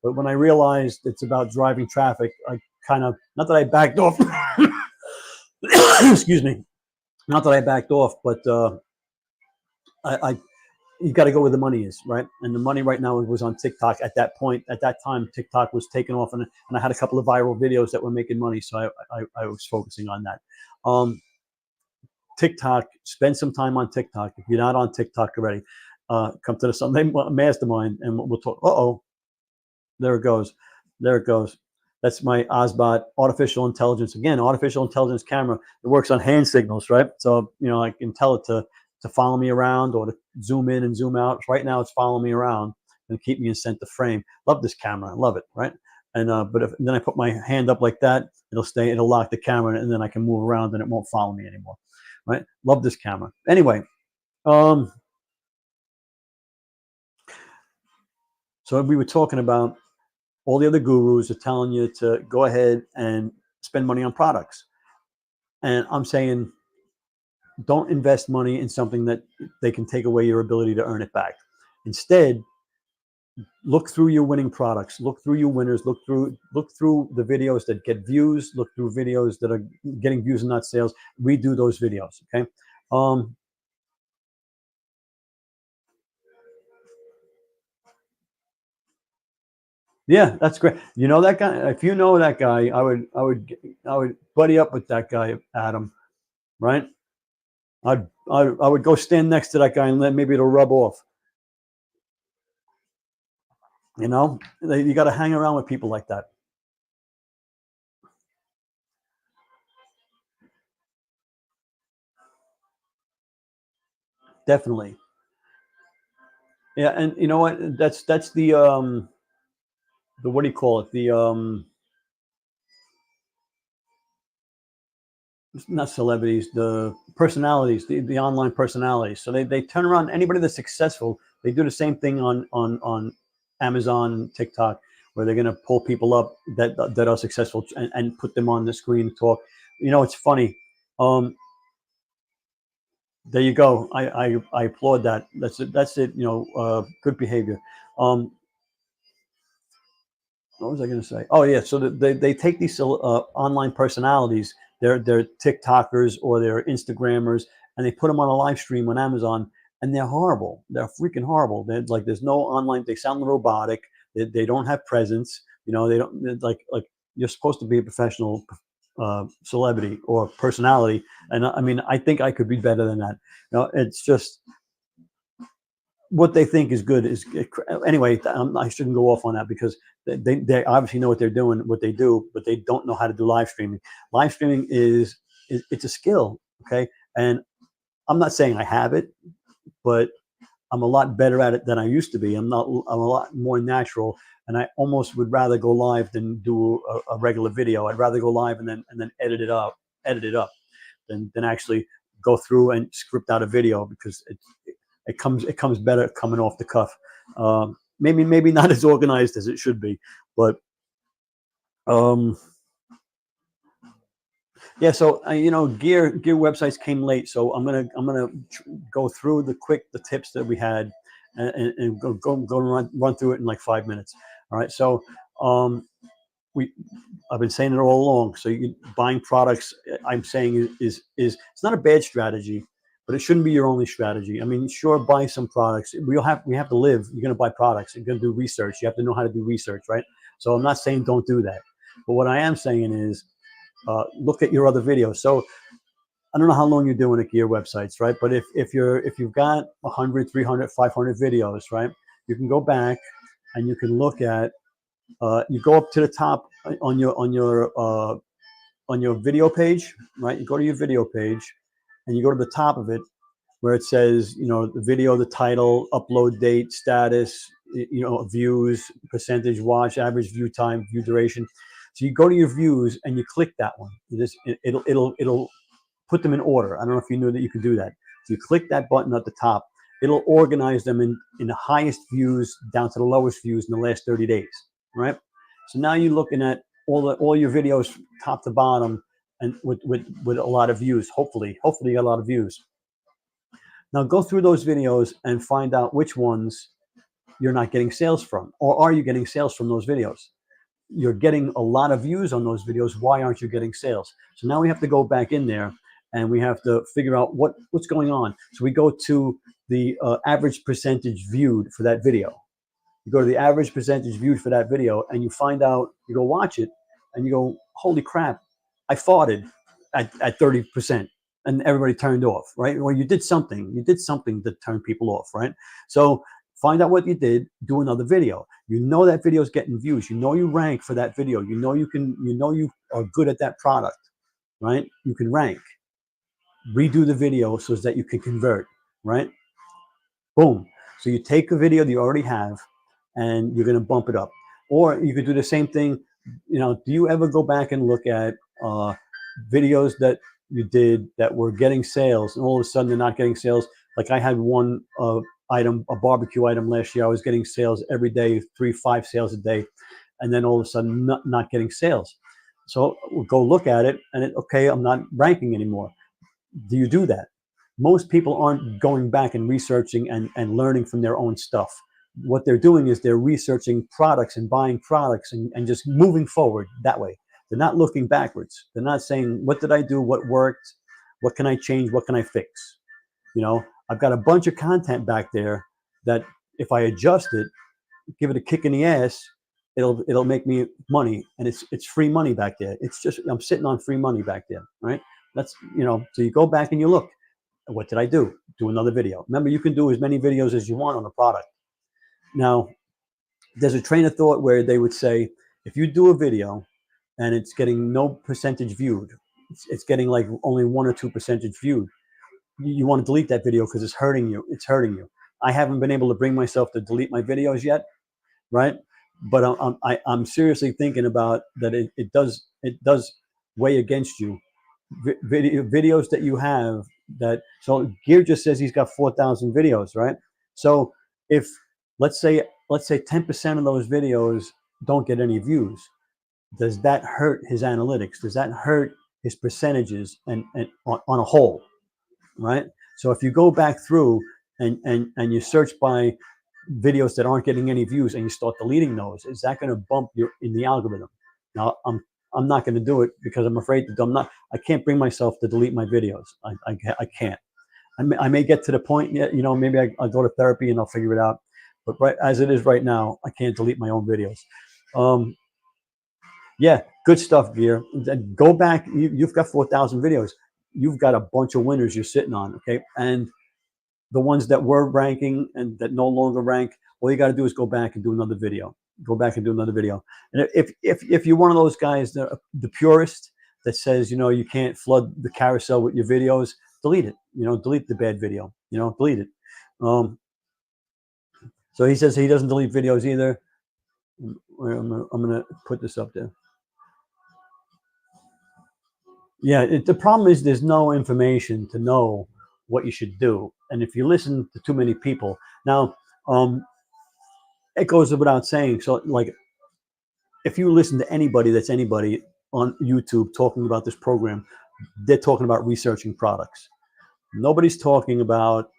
but when I realized it's about driving traffic, I kind of, not that I backed off, excuse me, not that I backed off, but you got to go where the money is, right? And the money right now was on TikTok at that point. At that time, TikTok was taking off, and I had a couple of viral videos that were making money, so I was focusing on that. TikTok, spend some time on TikTok. If you're not on TikTok already, come to the Sunday Mastermind, and we'll talk. There it goes. There it goes. That's my Ozbot artificial intelligence. Again, artificial intelligence camera. It works on hand signals, right? So I can tell it to follow me around or to zoom in and zoom out. Right now, it's following me around and keep me in center frame. Love this camera. I love it, right? And but then I put my hand up like that, it'll lock the camera, and then I can move around and it won't follow me anymore, right? Love this camera. Anyway, so we were talking about all the other gurus are telling you to go ahead and spend money on products. And I'm saying, don't invest money in something that they can take away your ability to earn it back. Instead, look through your winning products, look through your winners, look through the videos that get views, look through videos that are getting views and not sales. Redo those videos. Okay. Yeah, that's great. You know that guy. If you know that guy, I would buddy up with that guy, Adam. Right? I would go stand next to that guy and let maybe it'll rub off. You know, you got to hang around with people like that. Definitely. Yeah, and you know what? That's the what do you call it? The not celebrities, the personalities, the online personalities. So they turn around anybody that's successful. They do the same thing on Amazon and TikTok, where they're going to pull people up that are successful and put them on the screen to talk. You know, it's funny. Um, there you go. I applaud that. That's it. That's it. You know, good behavior. What was I going to say? Oh yeah, so they take these online personalities, they're TikTokers or they're Instagrammers, and they put them on a live stream on Amazon, and they're horrible. They're freaking horrible. They're like there's no online. They sound robotic. They don't have presence. You know, they don't like you're supposed to be a professional celebrity or personality, and I mean I think I could be better than that. You know, it's just what they think is good is anyway. I shouldn't go off on that because they obviously know what they're doing, what they do, but they don't know how to do live streaming. Live streaming is it's a skill, okay? And I'm not saying I have it, but I'm a lot better at it than I used to be. I'm a lot more natural, and I almost would rather go live than do a regular video. I'd rather go live and then edit it up, than actually go through and script out a video because it comes better coming off the cuff. Maybe not as organized as it should be, but um, yeah. So you know, gear websites came late, so I'm gonna go through the tips that we had, and go run through it in like 5 minutes. All right. So um, we I've been saying it all along. So buying products, I'm saying is it's not a bad strategy, but it shouldn't be your only strategy. I mean, sure, buy some products. We have to live. You're going to buy products. You're going to do research. You have to know how to do research, right? So I'm not saying don't do that, but what I am saying is look at your other videos. So I don't know how long you're doing at gear websites, right? But if you've got 100, 300, 500 videos, right? You can go back and you can look at you go up to the top on your video page, right? You go to your video page, and you go to the top of it where it says, you know, the video, the title, upload date, status, you know, views, percentage watch, average view time, view duration. So you go to your views and you click that one. It'll put them in order. I don't know if you knew that you could do that. So you click that button at the top. It'll organize them in the highest views down to the lowest views in the last 30 days, right? So now you're looking at all your videos top to bottom and with a lot of views. Hopefully you got a lot of views. Now go through those videos and find out which ones you're not getting sales from, or are you getting sales from those videos? You're getting a lot of views on those videos. Why aren't you getting sales? So now we have to go back in there and we have to figure out what's going on. So we go to the average percentage viewed for that video. You go to the average percentage viewed for that video and you find out, you go watch it and you go, holy crap, I farted at 30%, and everybody turned off, right? Well, you did something to turn people off, right? So find out what you did, do another video. You know that video is getting views. You know you rank for that video. You know you are good at that product, right? You can rank. Redo the video so that you can convert, right? Boom. So you take a video that you already have and you're going to bump it up. Or you could do the same thing. You know, do you ever go back and look at videos that you did that were getting sales and all of a sudden they're not getting sales? Like I had one item, a barbecue item last year. I was getting sales every day, 3-5 sales a day. And then all of a sudden not getting sales. So we'll go look at it and okay, I'm not ranking anymore. Do you do that? Most people aren't going back and researching and learning from their own stuff. What they're doing is they're researching products and buying products and just moving forward that way. They're not looking backwards. They're not saying, what did I do? What worked? What can I change? What can I fix? You know, I've got a bunch of content back there that if I adjust it, give it a kick in the ass, it'll make me money, and it's free money back there. It's just I'm sitting on free money back there, right? That's, you know, so you go back and you look, what did I do? Do another video. Remember, you can do as many videos as you want on a product. Now, there's a train of thought where they would say, if you do a video and it's getting no percentage viewed, it's getting like only 1 or 2 percentage viewed, you want to delete that video because it's hurting you. It's hurting you. I haven't been able to bring myself to delete my videos yet, right? But I'm seriously thinking about that. It does weigh against you. Videos that you have that. So Gear just says he's got 4,000 videos, right? So if let's say 10% of those videos don't get any views, does that hurt his analytics? Does that hurt his percentages and on a whole, right? So if you go back through and you search by videos that aren't getting any views and you start deleting those, is that going to bump you in the algorithm? Now, I'm not going to do it because I'm afraid that I can't bring myself to delete my videos. I can't. I may get to the point, you know, maybe I'll go to therapy and I'll figure it out. But right as it is right now, I can't delete my own videos. Yeah, good stuff, Gear. Go back. You've got 4,000 videos. You've got a bunch of winners you're sitting on, okay? And the ones that were ranking and that no longer rank, all you got to do is go back and do another video. Go back and do another video. And if you're one of those guys, the purist that says, you know, you can't flood the carousel with your videos, delete it. You know, delete the bad video. You know, delete it. So he says he doesn't delete videos either. I'm gonna put this up there. Yeah, the problem is there's no information to know what you should do, and if you listen to too many people, now it goes without saying. So, like, if you listen to anybody that's anybody on YouTube talking about this program, they're talking about researching products. Nobody's talking about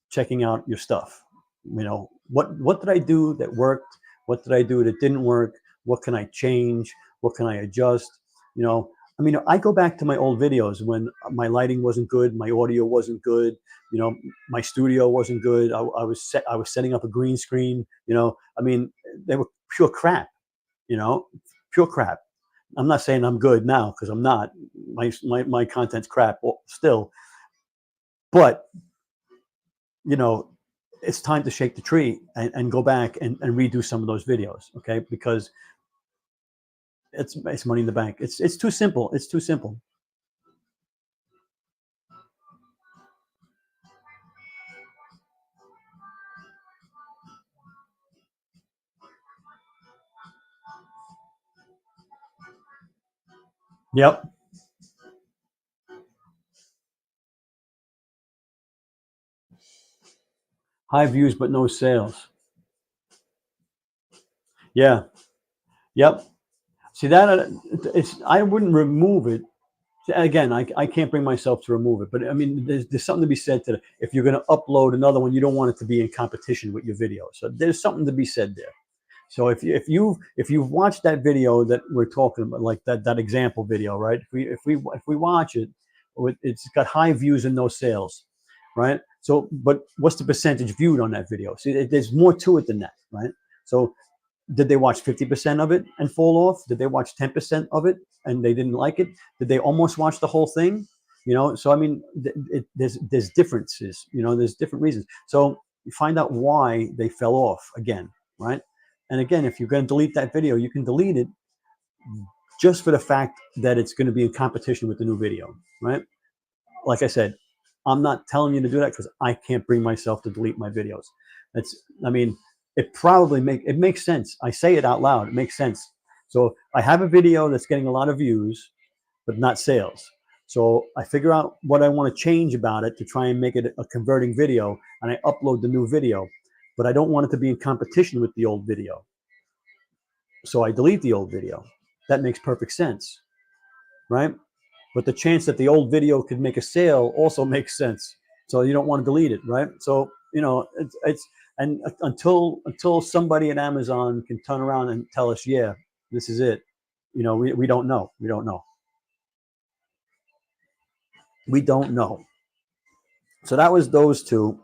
checking out your stuff. You know, what did I do that worked? What did I do that didn't work? What can I change? What can I adjust? You know, I mean, I go back to my old videos when my lighting wasn't good, my audio wasn't good, you know, my studio wasn't good. I was setting up a green screen. You know, I mean, they were pure crap. You know, pure crap. I'm not saying I'm good now because I'm not. My content's crap still, but you know, it's time to shake the tree and go back and redo some of those videos, okay? Because it's money in the bank. It's too simple. It's too simple. Yep. High views but no sales. Yeah. Yep. See that I wouldn't remove it. Again, I can't bring myself to remove it, but I mean, there's something to be said to if you're going to upload another one, you don't want it to be in competition with your video. So there's something to be said there. So if you've watched that video that we're talking about, like that example video, right? If we watch it, it's got high views and no sales, right? So, but what's the percentage viewed on that video? See, there's more to it than that, right? So, did they watch 50% of it and fall off? Did they watch 10% of it and they didn't like it? Did they almost watch the whole thing? You know, so I mean, there's differences. You know, there's different reasons. So you find out why they fell off again, right? And again, if you're going to delete that video, you can delete it just for the fact that it's going to be in competition with the new video, right? Like I said, I'm not telling you to do that because I can't bring myself to delete my videos. I mean, it makes sense. I say it out loud. It makes sense. So I have a video that's getting a lot of views, but not sales. So I figure out what I want to change about it to try and make it a converting video, and I upload the new video. But I don't want it to be in competition with the old video. So I delete the old video. That makes perfect sense, right? But the chance that the old video could make a sale also makes sense. So you don't want to delete it, right? So it's and until somebody at Amazon can turn around and tell us, yeah, this is it. We don't know. We don't know. We don't know. So that was those two.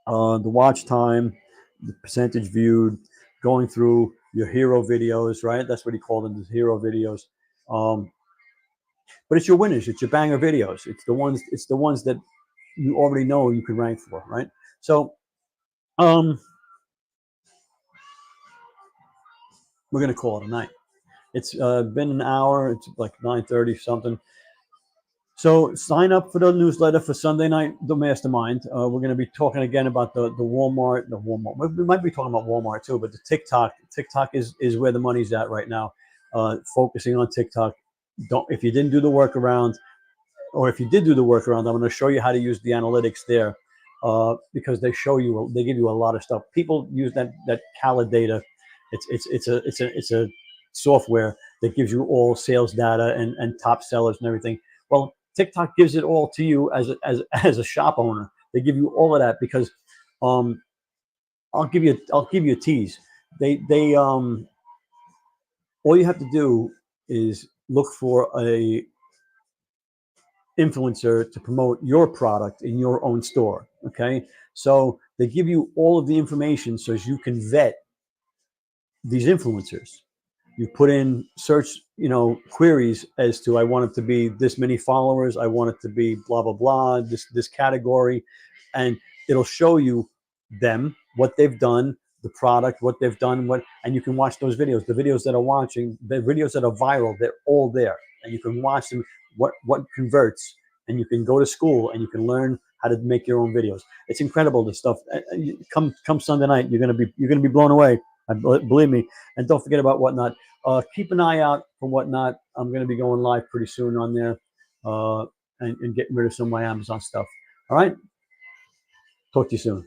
The watch time, the percentage viewed, going through your hero videos, right? That's what he called them, the hero videos. But it's your winners, it's your banger videos. It's the ones that you already know you can rank for, right? So we're gonna call it a night. It's been an hour. It's like 9:30 something. So sign up for the newsletter for Sunday night, the Mastermind. We're going to be talking again about the Walmart, the Walmart. We might be talking about Walmart too, but the TikTok. TikTok is where the money's at right now. Focusing on TikTok. If you didn't do the workaround, or if you did do the workaround, I'm going to show you how to use the analytics there, because they give you a lot of stuff. People use that Cala data. It's a software that gives you all sales data and top sellers and everything. Well, TikTok gives it all to you as a shop owner. They give you all of that because I'll give you a tease. They all you have to do is look for a influencer to promote your product in your own store. Okay, so they give you all of the information so as you can vet these influencers. You put in search, queries as to, I want it to be this many followers, I want it to be blah blah blah, this category, and it'll show you them, what they've done, the product, what they've done, and you can watch those videos. The videos that are viral, they're all there, and you can watch them. What converts, and you can go to school and you can learn how to make your own videos. It's incredible, this stuff. Come Sunday night, you're gonna be blown away. Believe me. And don't forget about Whatnot. Keep an eye out for Whatnot. I'm going to be going live pretty soon on there, and getting rid of some of my Amazon stuff. All right. Talk to you soon.